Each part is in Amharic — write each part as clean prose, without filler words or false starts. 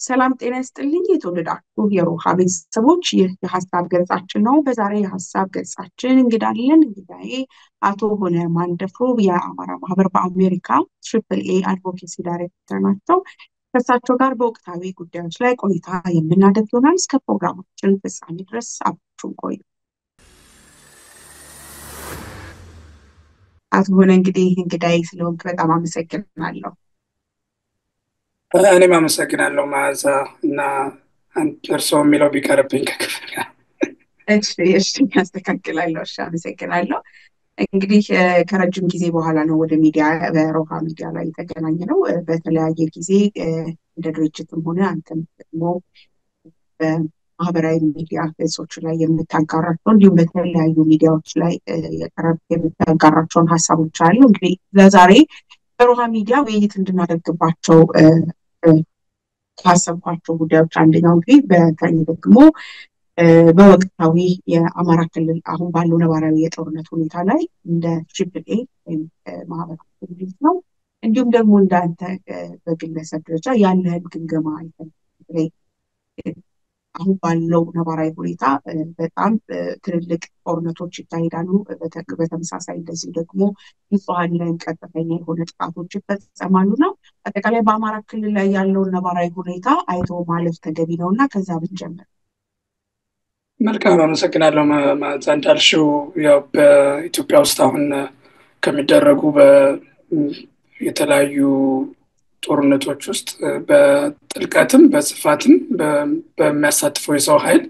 ሰላም ጤና ይስጥልኝ። የተወደዳችሁ የሮሃ ቤተሰቦች ይህ የሀሳብ ገጻችን ነው። በዛሬ የሀሳብ ገጻችን እንግዳለን። እንግዳዬ አቶ ሆነ ማንደፍሮ የአማራ ማህበር በአሜሪካ ትሪፕል ኤ አድቮኬሲ ዳይሬክተር ናቸው። ከእሳቸው ጋር በወቅታዊ ጉዳዮች ላይ ቆይታ የምናደርግ ይሆናል። እስከ ፕሮግራማችን ፍጻሜ ድረስ አብራችሁን ቆዩ። አቶ ሆነ እንግዳዬ ስለሆንክ በጣም አመሰግናለሁ። እኔም አመሰግናለሁ መዓዛ እና እርስዎ የሚለው ቢቀርብኝ ከክፍል ጋር። እሺ ያስተካክላለሁ። እሺ አመሰግናለሁ። እንግዲህ ከረጅም ጊዜ በኋላ ነው ወደ ሚዲያ በሮሃ ሚዲያ ላይ የተገናኘ ነው። በተለያየ ጊዜ እንደ ድርጅትም ሆነ አንተም ደግሞ በማህበራዊ ሚዲያ ገጾች ላይ የምታጋራቸው እንዲሁም በተለያዩ ሚዲያዎች ላይ የምታጋራቸውን ሀሳቦች አሉ። እንግዲህ ለዛሬ በሮሃ ሚዲያ ውይይት እንድናደርግባቸው ካሰብኳቸው ጉዳዮች አንደኛው እንግዲህ በተለይ ደግሞ በወቅታዊ የአማራ ክልል አሁን ባለው ነባራዊ የጦርነት ሁኔታ ላይ እንደ ትሪፕል ኤ ወይም ማህበራዊ ድርጅት ነው። እንዲሁም ደግሞ እንዳንተ በግለሰብ ደረጃ ያለህን ግምገማ አይተን አሁን ባለው ነባራዊ ሁኔታ በጣም ትልልቅ ጦርነቶች ይካሄዳሉ። በተመሳሳይ እንደዚህ ደግሞ ንጹሐን ላይ ቀጥተኛ የሆነ ጥቃቶች ይፈጸማሉ እና አጠቃላይ በአማራ ክልል ላይ ያለውን ነባራዊ ሁኔታ አይቶ ማለፍ ተገቢ ነው እና ከዛ ብንጀምር። መልካም አመሰግናለሁ መዓዛ። እንዳልሽው ያው በኢትዮጵያ ውስጥ አሁን ከሚደረጉ የተለያዩ ጦርነቶች ውስጥ በጥልቀትም በስፋትም በሚያሳትፈው የሰው ኃይል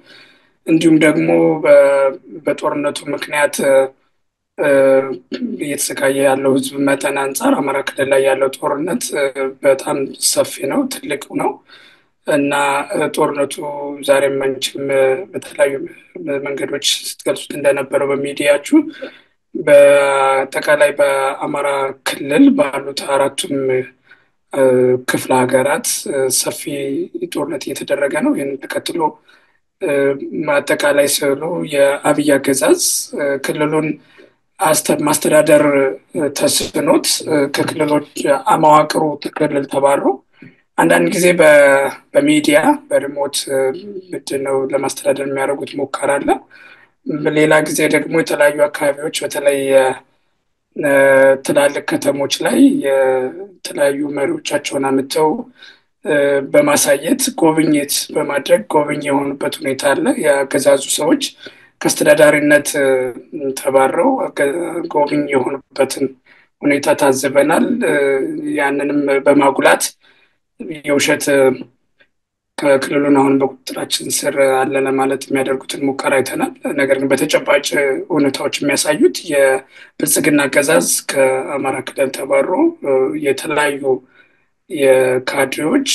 እንዲሁም ደግሞ በጦርነቱ ምክንያት እየተሰቃየ ያለው ሕዝብ መጠን አንጻር አማራ ክልል ላይ ያለው ጦርነት በጣም ሰፊ ነው፣ ትልቅ ነው እና ጦርነቱ ዛሬም አንቺም በተለያዩ መንገዶች ስትገልጹት እንደነበረው በሚዲያችሁ በአጠቃላይ በአማራ ክልል ባሉት አራቱም ክፍለ ሀገራት ሰፊ ጦርነት እየተደረገ ነው። ይህን ተከትሎ አጠቃላይ ስዕሉ የአብይ አገዛዝ ክልሉን ማስተዳደር ተስኖት ከክልሎች መዋቅሩ ክልል ተባሮ አንዳንድ ጊዜ በሚዲያ በሪሞት ምንድነው ለማስተዳደር የሚያደርጉት ሙከራ አለ። ሌላ ጊዜ ደግሞ የተለያዩ አካባቢዎች በተለይ ትላልቅ ከተሞች ላይ የተለያዩ መሪዎቻቸውን አምጥተው በማሳየት ጎብኝት በማድረግ ጎብኝ የሆኑበት ሁኔታ አለ። የአገዛዙ ሰዎች ከአስተዳዳሪነት ተባረው ጎብኝ የሆኑበትን ሁኔታ ታዝበናል። ያንንም በማጉላት የውሸት ከክልሉን አሁን በቁጥጥራችን ስር አለ ለማለት የሚያደርጉትን ሙከራ አይተናል። ነገር ግን በተጨባጭ እውነታዎች የሚያሳዩት የብልጽግና አገዛዝ ከአማራ ክልል ተባሮ የተለያዩ የካድሬዎች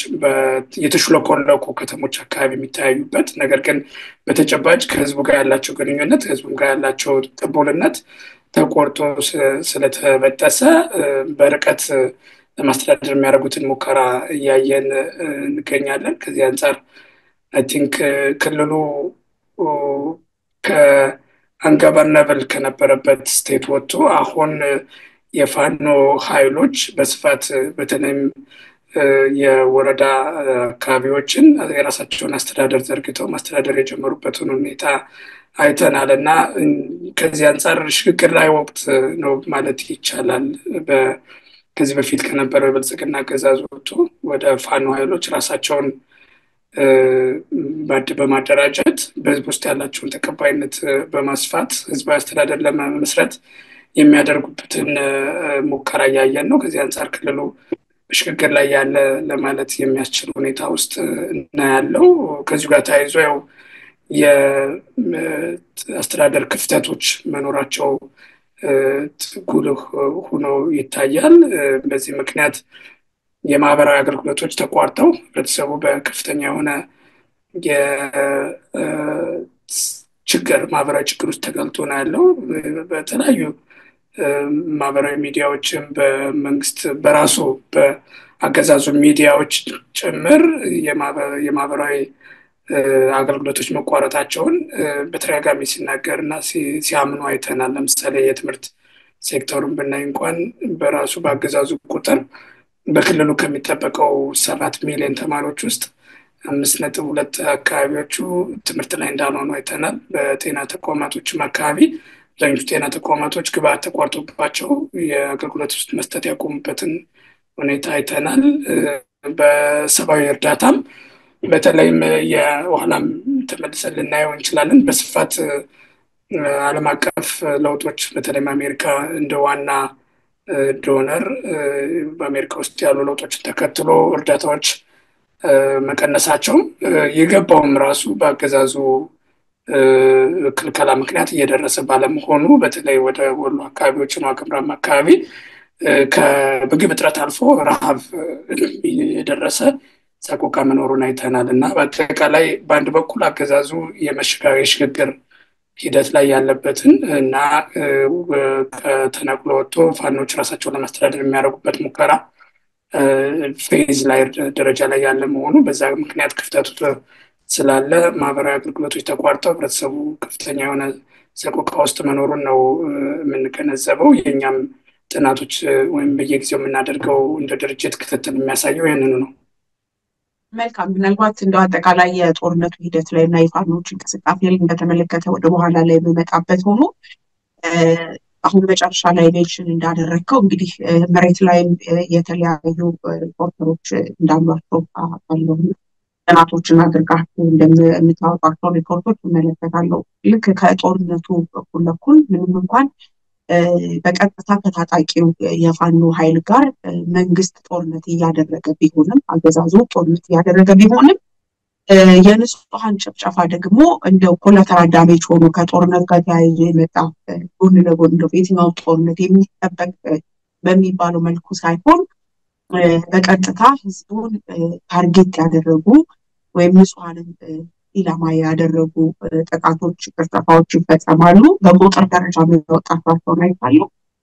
የተሽለኮለኩ ከተሞች አካባቢ የሚተያዩበት፣ ነገር ግን በተጨባጭ ከህዝቡ ጋር ያላቸው ግንኙነት ከህዝቡ ጋር ያላቸው ቅቡልነት ተቆርጦ ስለተበጠሰ በርቀት ለማስተዳደር የሚያደርጉትን ሙከራ እያየን እንገኛለን። ከዚህ አንጻር አይ ቲንክ ክልሉ ከአንገበርነብል ከነበረበት ስቴት ወጥቶ አሁን የፋኖ ኃይሎች በስፋት በተለይም የወረዳ አካባቢዎችን የራሳቸውን አስተዳደር ዘርግተው ማስተዳደር የጀመሩበትን ሁኔታ አይተናል እና ከዚህ አንጻር ሽግግር ላይ ወቅት ነው ማለት ይቻላል። ከዚህ በፊት ከነበረው የብልጽግና አገዛዝ ወጥቶ ወደ ፋኖ ኃይሎች ራሳቸውን በማደራጀት በህዝብ ውስጥ ያላቸውን ተቀባይነት በማስፋት ህዝባዊ አስተዳደር ለመመስረት የሚያደርጉበትን ሙከራ እያየን ነው። ከዚህ አንጻር ክልሉ በሽግግር ላይ ያለ ለማለት የሚያስችል ሁኔታ ውስጥ እናያለው። ከዚሁ ጋር ተያይዞ ያው የአስተዳደር ክፍተቶች መኖራቸው ጉልህ ሆኖ ይታያል። በዚህ ምክንያት የማህበራዊ አገልግሎቶች ተቋርጠው ህብረተሰቡ በከፍተኛ የሆነ ማህበራዊ ችግር ውስጥ ተገልጦ ነው ያለው። በተለያዩ ማህበራዊ ሚዲያዎችም በመንግስት በራሱ በአገዛዙ ሚዲያዎች ጭምር የማህበራዊ አገልግሎቶች መቋረጣቸውን በተደጋጋሚ ሲናገር እና ሲያምኑ አይተናል። ለምሳሌ የትምህርት ሴክተሩን ብናይ እንኳን በራሱ በአገዛዙ ቁጥር በክልሉ ከሚጠበቀው 7 ሚሊዮን ተማሪዎች ውስጥ 5.2 አካባቢዎቹ ትምህርት ላይ እንዳልሆኑ አይተናል። በጤና ተቋማቶችም አካባቢ አብዛኞቹ ጤና ተቋማቶች ግብዓት ተቋርጦባቸው የአገልግሎት ውስጥ መስጠት ያቆሙበትን ሁኔታ አይተናል። በሰብአዊ እርዳታም በተለይም የኋላም ተመልሰን ልናየው እንችላለን። በስፋት ዓለም አቀፍ ለውጦች በተለይም አሜሪካ እንደ ዋና ዶነር በአሜሪካ ውስጥ ያሉ ለውጦችን ተከትሎ እርዳታዎች መቀነሳቸው የገባውም ራሱ በአገዛዙ ክልከላ ምክንያት እየደረሰ ባለመሆኑ በተለይ ወደ ወሎ አካባቢዎች ነው አገምራም አካባቢ ከምግብ እጥረት አልፎ ረሃብ የደረሰ ሰቆቃ መኖሩን አይተናል እና በአጠቃላይ በአንድ በኩል አገዛዙ የሽግግር ሂደት ላይ ያለበትን እና ከተነቅሎ ወጥቶ ፋኖች ራሳቸውን ለማስተዳደር የሚያደርጉበት ሙከራ ፌዝ ላይ ደረጃ ላይ ያለ መሆኑ በዛ ምክንያት ክፍተቱ ስላለ ማህበራዊ አገልግሎቶች ተቋርጠው ህብረተሰቡ ከፍተኛ የሆነ ሰቆቃ ውስጥ መኖሩን ነው የምንገነዘበው። የኛም ጥናቶች ወይም በየጊዜው የምናደርገው እንደ ድርጅት ክትትል የሚያሳየው ይህንኑ ነው። መልካም። ምናልባት እንደው አጠቃላይ የጦርነቱ ሂደት ላይ እና የፋኖች እንቅስቃሴ ላይ በተመለከተ ወደ በኋላ ላይ የሚመጣበት ሆኖ አሁን መጨረሻ ላይ ሜንሽን እንዳደረግከው እንግዲህ መሬት ላይም የተለያዩ ሪፖርተሮች እንዳሏቸው አውቃለሁ። ጥናቶችን አድርጋችሁ እንደምታወጧቸው ሪፖርቶች እመለከታለሁ። ልክ ከጦርነቱ በኩል ለኩል ምንም እንኳን በቀጥታ ከታጣቂው የፋኖ ኃይል ጋር መንግስት ጦርነት እያደረገ ቢሆንም አገዛዙ ጦርነት እያደረገ ቢሆንም የንጹሃን ጭፍጨፋ ደግሞ እንደው ኮላተራል ዳሜጅ ሆኖ ከጦርነት ጋር ተያይዞ የመጣ ጎን ለጎን እንደው የትኛው ጦርነት የሚጠበቅ በሚባለው መልኩ ሳይሆን በቀጥታ ህዝቡን ታርጌት ያደረጉ ወይም ንጹሃንን ኢላማ ያደረጉ ጥቃቶች፣ ጭፍጨፋዎች ይፈጸማሉ። በቁጥር ደረጃ የሚወጣቸው አይታሉ።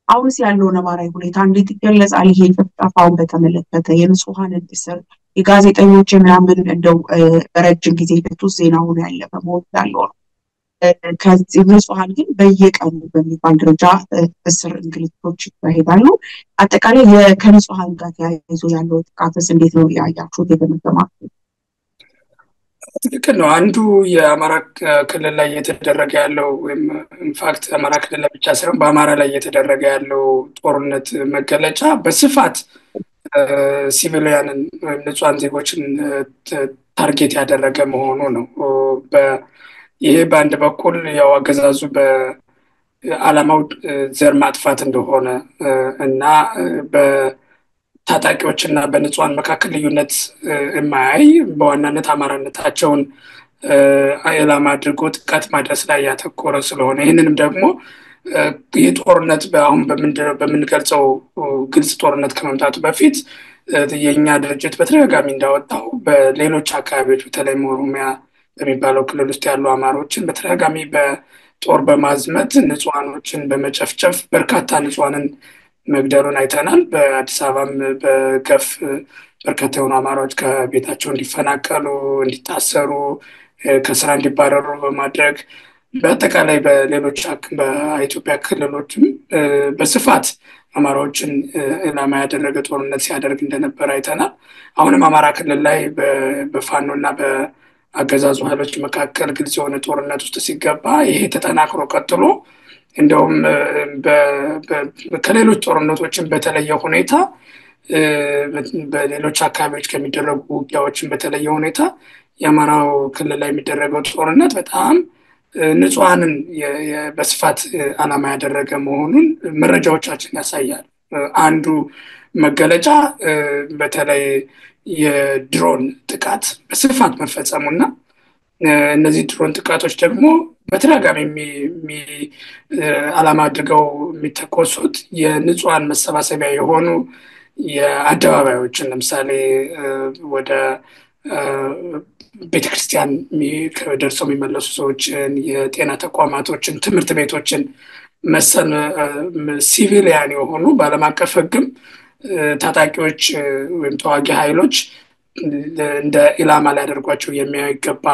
አሁንስ ያለው ነባራዊ ሁኔታ እንዴት ይገለጻል? ይሄ ጭፍጨፋውን በተመለከተ የንጹሃንን እስር፣ የጋዜጠኞች ምናምን እንደው በረጅም ጊዜ ሂደት ውስጥ ዜና ሆኖ ያለፈ መሆን ያለው ነው። ከዚህ ንጹሃን ግን በየቀኑ በሚባል ደረጃ እስር፣ እንግልቶች ይካሄዳሉ። አጠቃላይ ከንጹሃን ጋር ተያይዞ ያለው ጥቃትስ እንዴት ነው ያያችሁት የተመለከታችሁት? ትክክል ነው። አንዱ የአማራ ክልል ላይ እየተደረገ ያለው ወይም ኢንፋክት አማራ ክልል ላይ ብቻ ሳይሆን በአማራ ላይ እየተደረገ ያለው ጦርነት መገለጫ በስፋት ሲቪሊያንን ወይም ንጹሃን ዜጎችን ታርጌት ያደረገ መሆኑ ነው። ይሄ በአንድ በኩል ያው አገዛዙ በዓላማው ዘር ማጥፋት እንደሆነ እና ታጣቂዎች እና በንጹሃን መካከል ልዩነት የማያይ በዋናነት አማራነታቸውን ኢላማ አድርጎ ጥቃት ማድረስ ላይ ያተኮረ ስለሆነ ይህንንም ደግሞ ይህ ጦርነት አሁን በምንገልጸው ግልጽ ጦርነት ከመምጣቱ በፊት የኛ ድርጅት በተደጋጋሚ እንዳወጣው በሌሎች አካባቢዎች በተለይ ኦሮሚያ በሚባለው ክልል ውስጥ ያሉ አማሮችን በተደጋጋሚ በጦር በማዝመት ንጹሃኖችን በመጨፍጨፍ በርካታ ንጹሃንን መግደሉን አይተናል። በአዲስ አበባም በገፍ በርካታ የሆኑ አማራዎች ከቤታቸው እንዲፈናቀሉ፣ እንዲታሰሩ፣ ከስራ እንዲባረሩ በማድረግ በአጠቃላይ በሌሎች በኢትዮጵያ ክልሎችም በስፋት አማራዎችን ኢላማ ያደረገ ጦርነት ሲያደርግ እንደነበር አይተናል። አሁንም አማራ ክልል ላይ በፋኖ እና በአገዛዙ ኃይሎች መካከል ግልጽ የሆነ ጦርነት ውስጥ ሲገባ ይሄ ተጠናክሮ ቀጥሎ እንደውም ከሌሎች ጦርነቶችን በተለየ ሁኔታ በሌሎች አካባቢዎች ከሚደረጉ ውጊያዎችን በተለየ ሁኔታ የአማራው ክልል ላይ የሚደረገው ጦርነት በጣም ንጹሃንን በስፋት ዓላማ ያደረገ መሆኑን መረጃዎቻችን ያሳያል። አንዱ መገለጫ በተለይ የድሮን ጥቃት በስፋት መፈጸሙና እነዚህ ድሮን ጥቃቶች ደግሞ በተደጋጋሚ ዓላማ አድርገው የሚተኮሱት የንጹሃን መሰባሰቢያ የሆኑ የአደባባዮችን ለምሳሌ ወደ ቤተክርስቲያን ደርሰው የሚመለሱ ሰዎችን፣ የጤና ተቋማቶችን፣ ትምህርት ቤቶችን መሰል ሲቪሊያን የሆኑ በዓለም አቀፍ ሕግም ታጣቂዎች ወይም ተዋጊ ኃይሎች እንደ ኢላማ ሊያደርጓቸው የሚገባ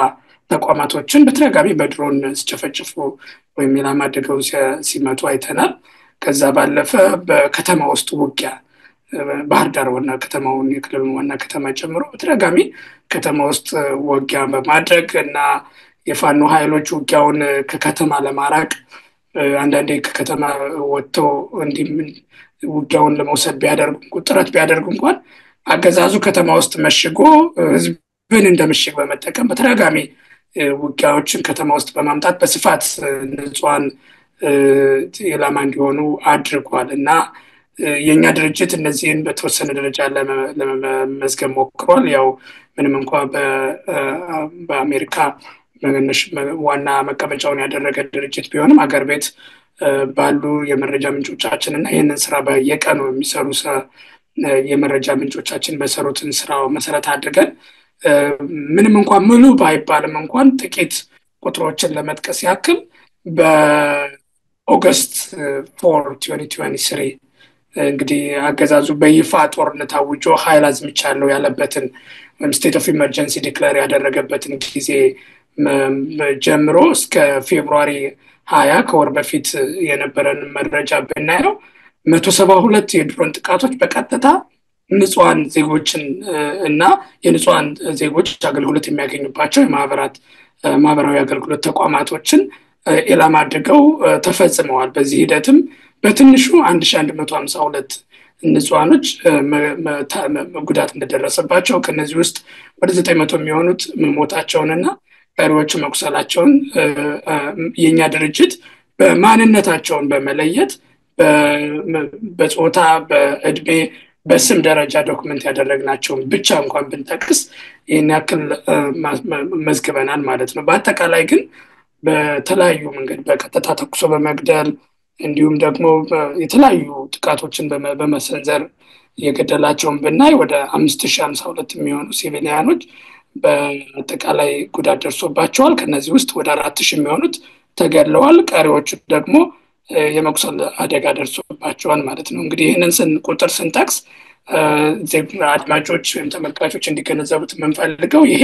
ተቋማቶችን በተደጋጋሚ በድሮን ሲጨፈጭፉ ወይም ኢላማ አድርገው ሲመቱ አይተናል። ከዛ ባለፈ በከተማ ውስጥ ውጊያ ባህር ዳር ዋና ከተማውን የክልሉን ዋና ከተማ ጨምሮ በተደጋጋሚ ከተማ ውስጥ ውጊያ በማድረግ እና የፋኖ ኃይሎች ውጊያውን ከከተማ ለማራቅ አንዳንዴ ከከተማ ወጥተው እንዲህ ውጊያውን ለመውሰድ ጥረት ቢያደርጉ እንኳን አገዛዙ ከተማ ውስጥ መሽጎ ህዝብን እንደ ምሽግ በመጠቀም በተደጋጋሚ ውጊያዎችን ከተማ ውስጥ በማምጣት በስፋት ንጹሃን ኢላማ እንዲሆኑ አድርጓል እና የኛ ድርጅት እነዚህን በተወሰነ ደረጃ ለመመዝገብ ሞክሯል። ያው ምንም እንኳን በአሜሪካ ዋና መቀመጫውን ያደረገ ድርጅት ቢሆንም አገር ቤት ባሉ የመረጃ ምንጮቻችን እና ይህንን ስራ በየቀኑ የሚሰሩ የመረጃ ምንጮቻችን በሰሩትን ስራው መሰረት አድርገን ምንም እንኳን ሙሉ ባይባልም እንኳን ጥቂት ቁጥሮችን ለመጥቀስ ያክል በኦገስት 4 2023 እንግዲህ አገዛዙ በይፋ ጦርነት አውጆ ኃይል አዝምቻለሁ ያለበትን ስቴት ኦፍ ኢመርጀንሲ ዲክሌር ያደረገበትን ጊዜ ጀምሮ እስከ ፌብሩዋሪ 20 ከወር በፊት የነበረን መረጃ ብናየው 172 የድሮን ጥቃቶች በቀጥታ ንጹሃን ዜጎችን እና የንጹሃን ዜጎች አገልግሎት የሚያገኙባቸው ማህበራዊ አገልግሎት ተቋማቶችን ኢላማ አድርገው ተፈጽመዋል። በዚህ ሂደትም በትንሹ 1152 ንጹሃኖች ጉዳት እንደደረሰባቸው ከነዚህ ውስጥ ወደ 900 የሚሆኑት መሞታቸውንና ቀሪዎቹ መቁሰላቸውን የኛ ድርጅት በማንነታቸውን በመለየት በጾታ በእድሜ በስም ደረጃ ዶክመንት ያደረግናቸውን ብቻ እንኳን ብንጠቅስ ይህን ያክል መዝግበናል ማለት ነው። በአጠቃላይ ግን በተለያዩ መንገድ በቀጥታ ተኩሶ በመግደል እንዲሁም ደግሞ የተለያዩ ጥቃቶችን በመሰንዘር የገደላቸውን ብናይ ወደ 5052 የሚሆኑ ሲቪሊያኖች በአጠቃላይ ጉዳት ደርሶባቸዋል። ከነዚህ ውስጥ ወደ 4000 የሚሆኑት ተገድለዋል። ቀሪዎቹ ደግሞ የመቁሰል አደጋ ደርሶባቸዋል ማለት ነው። እንግዲህ ይህንን ቁጥር ስንጠቅስ አድማጮች ወይም ተመልካቾች እንዲገነዘቡት የምንፈልገው ይሄ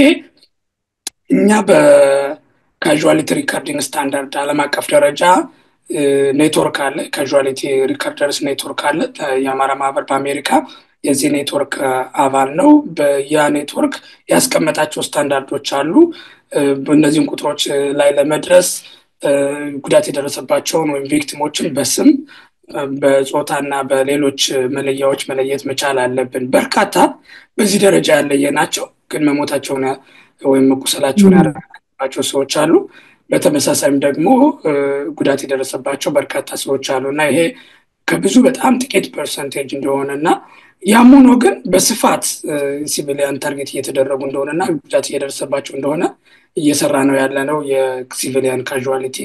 እኛ በካዡዋሊቲ ሪከርዲንግ ስታንዳርድ ዓለም አቀፍ ደረጃ ኔትወርክ አለ። ካዡዋሊቲ ሪከርደርስ ኔትወርክ አለ። የአማራ ማህበር በአሜሪካ የዚህ ኔትወርክ አባል ነው። በያ ኔትወርክ ያስቀመጣቸው ስታንዳርዶች አሉ። በእነዚህም ቁጥሮች ላይ ለመድረስ ጉዳት የደረሰባቸውን ወይም ቪክቲሞችን በስም በጾታና በሌሎች መለያዎች መለየት መቻል አለብን። በርካታ በዚህ ደረጃ ያለየናቸው ግን መሞታቸውን ወይም መቁሰላቸውን ያረጋገጥናቸው ሰዎች አሉ። በተመሳሳይም ደግሞ ጉዳት የደረሰባቸው በርካታ ሰዎች አሉና ይሄ ከብዙ በጣም ጥቂት ፐርሰንቴጅ እንደሆነና ያም ሆኖ ግን በስፋት ሲቪሊያን ታርጌት እየተደረጉ እንደሆነና ጉዳት እየደረሰባቸው እንደሆነ እየሰራ ነው ያለነው የሲቪሊያን ካዡዋሊቲ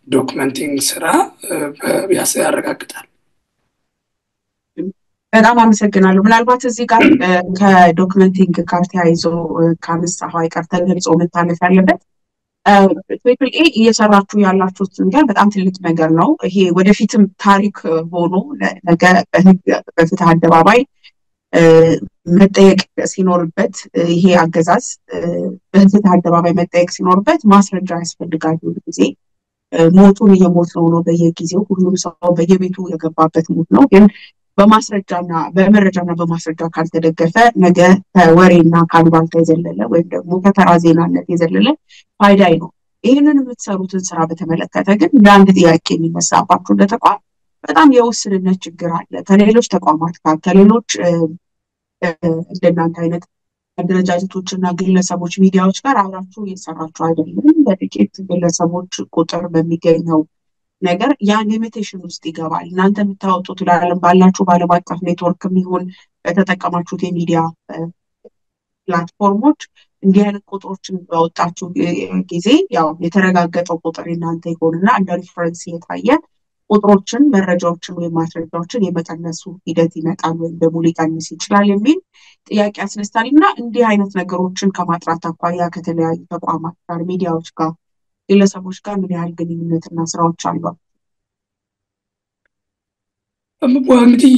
ዶክመንቲንግ ስራ ያረጋግጣል። በጣም አመሰግናለሁ። ምናልባት እዚህ ጋር ከዶክመንቲንግ ጋር ተያይዞ ካነሳኸው አይቀር ተገልጾ መታለፍ ያለበት ትሪፕል ኤ እየሰራችሁ ያላችሁት ነገር በጣም ትልቅ ነገር ነው። ይሄ ወደፊትም ታሪክ ሆኖ ነገ በህግ በፍትህ አደባባይ መጠየቅ ሲኖርበት ይሄ አገዛዝ በፍትህ አደባባይ መጠየቅ ሲኖርበት ማስረጃ ያስፈልጋል። ሁሉ ጊዜ ሞቱን እየሞት ነው በየጊዜው ሁሉም ሰው በየቤቱ የገባበት ሞት ነው። ግን በማስረጃና በመረጃና በማስረጃ ካልተደገፈ ነገ ከወሬና ካልባልታ የዘለለ ወይም ደግሞ ከተራ ዜናነት የዘለለ ፋይዳ ነው። ይህንን የምትሰሩትን ስራ በተመለከተ ግን ለአንድ ጥያቄ የሚነሳባችሁ እንደተቋም በጣም የውስንነት ችግር አለ። ከሌሎች ተቋማት ጋር ከሌሎች እንደናንተ አይነት አደረጃጀቶችና ግለሰቦች ሚዲያዎች ጋር አብራችሁ እየሰራችሁ አይደለም። በጥቂት ግለሰቦች ቁጥር በሚገኘው ነገር ያ ሊሚቴሽን ውስጥ ይገባል። እናንተ የምታወጡት ለዓለም ባላችሁ ባለም አቀፍ ኔትወርክም ይሁን በተጠቀማችሁት የሚዲያ ፕላትፎርሞች እንዲህ አይነት ቁጥሮችን ባወጣችሁ ጊዜ ያው የተረጋገጠው ቁጥር እናንተ ይሆንና እንደ ሪፈረንስ የታየ ቁጥሮችን መረጃዎችን ወይም ማስረጃዎችን የመቀነሱ ሂደት ይመጣል ወይም ደግሞ ሊቀንስ ይችላል የሚል ጥያቄ ያስነሳልና እንዲህ አይነት ነገሮችን ከማጥራት አኳያ ከተለያዩ ተቋማት ጋር ሚዲያዎች ጋር ግለሰቦች ጋር ምን ያህል ግንኙነትና ስራዎች አሉ? እንግዲህ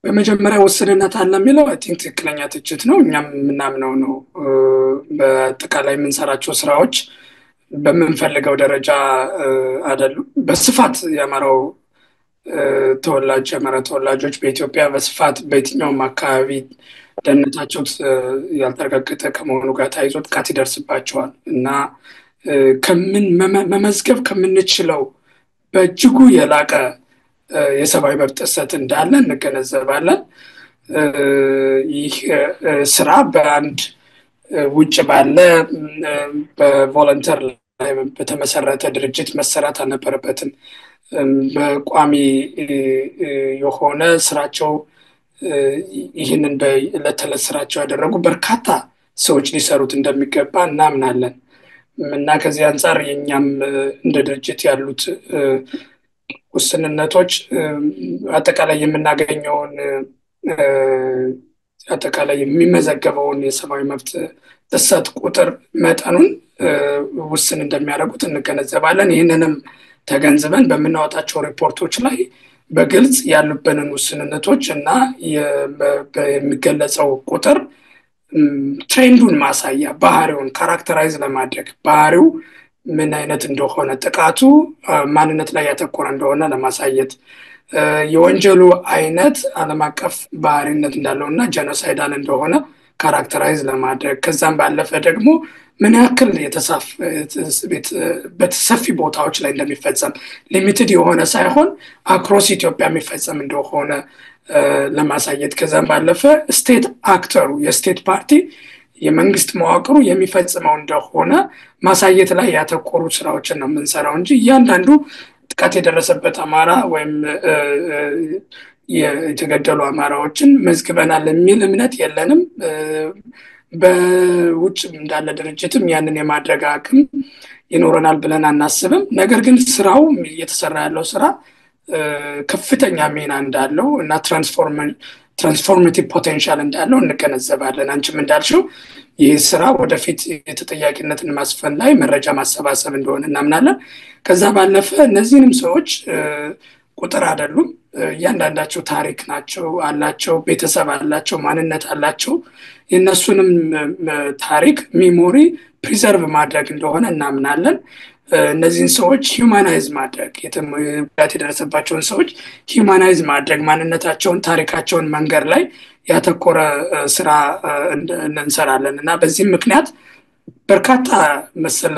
በመጀመሪያ ውስንነት አለ የሚለው አይ ቲንክ ትክክለኛ ትችት ነው። እኛም የምናምነው ነው። በአጠቃላይ የምንሰራቸው ስራዎች በምንፈልገው ደረጃ አይደሉም። በስፋት የአማራው ተወላጅ የአማራ ተወላጆች በኢትዮጵያ በስፋት በየትኛውም አካባቢ ደህንነታቸው ያልተረጋገጠ ከመሆኑ ጋር ተያይዞ ጥቃት ይደርስባቸዋል እና መመዝገብ ከምንችለው በእጅጉ የላቀ የሰብአዊ መብት ጥሰት እንዳለ እንገነዘባለን። ይህ ስራ በአንድ ውጭ ባለ በቮለንተር ላይ በተመሰረተ ድርጅት መሰራት አልነበረበትም። በቋሚ የሆነ ስራቸው ይህንን በዕለት ተዕለት ስራቸው ያደረጉ በርካታ ሰዎች ሊሰሩት እንደሚገባ እናምናለን እና ከዚህ አንጻር የኛም እንደ ድርጅት ያሉት ውስንነቶች አጠቃላይ የምናገኘውን አጠቃላይ የሚመዘገበውን የሰብአዊ መብት ጥሰት ቁጥር መጠኑን ውስን እንደሚያደርጉት እንገነዘባለን። ይህንንም ተገንዝበን በምናወጣቸው ሪፖርቶች ላይ በግልጽ ያሉበንን ውስንነቶች እና የሚገለጸው ቁጥር ትሬንዱን ማሳያ ባህሪውን ካራክተራይዝ ለማድረግ ባህሪው ምን አይነት እንደሆነ ጥቃቱ ማንነት ላይ ያተኮረ እንደሆነ ለማሳየት የወንጀሉ አይነት ዓለም አቀፍ ባህሪነት እንዳለውና ጄኖሳይዳል እንደሆነ ካራክተራይዝ ለማድረግ ከዛም ባለፈ ደግሞ ምን ያክል በተሰፊ ቦታዎች ላይ እንደሚፈጸም ሊሚትድ የሆነ ሳይሆን አክሮስ ኢትዮጵያ የሚፈጸም እንደሆነ ለማሳየት ከዛም ባለፈ ስቴት አክተሩ የስቴት ፓርቲ የመንግስት መዋቅሩ የሚፈጽመው እንደሆነ ማሳየት ላይ ያተኮሩ ስራዎችን ነው የምንሰራው እንጂ እያንዳንዱ ጥቃት የደረሰበት አማራ ወይም የተገደሉ አማራዎችን መዝግበናል የሚል እምነት የለንም። በውጭ እንዳለ ድርጅትም ያንን የማድረግ አቅም ይኖረናል ብለን አናስብም። ነገር ግን ስራው እየተሰራ ያለው ስራ ከፍተኛ ሚና እንዳለው እና ትራንስፎርሜቲቭ ፖቴንሻል እንዳለው እንገነዘባለን። አንቺም እንዳልሽው ይህ ስራ ወደፊት የተጠያቂነትን ማስፈን ላይ መረጃ ማሰባሰብ እንደሆነ እናምናለን። ከዛ ባለፈ እነዚህንም ሰዎች ቁጥር አይደሉም፣ እያንዳንዳቸው ታሪክ ናቸው አላቸው፣ ቤተሰብ አላቸው፣ ማንነት አላቸው። የእነሱንም ታሪክ ሚሞሪ ፕሪዘርቭ ማድረግ እንደሆነ እናምናለን። እነዚህን ሰዎች ሂውማናይዝ ማድረግ ጉዳት የደረሰባቸውን ሰዎች ሂውማናይዝ ማድረግ ማንነታቸውን ታሪካቸውን መንገር ላይ ያተኮረ ስራ እንሰራለን እና በዚህም ምክንያት በርካታ መሰል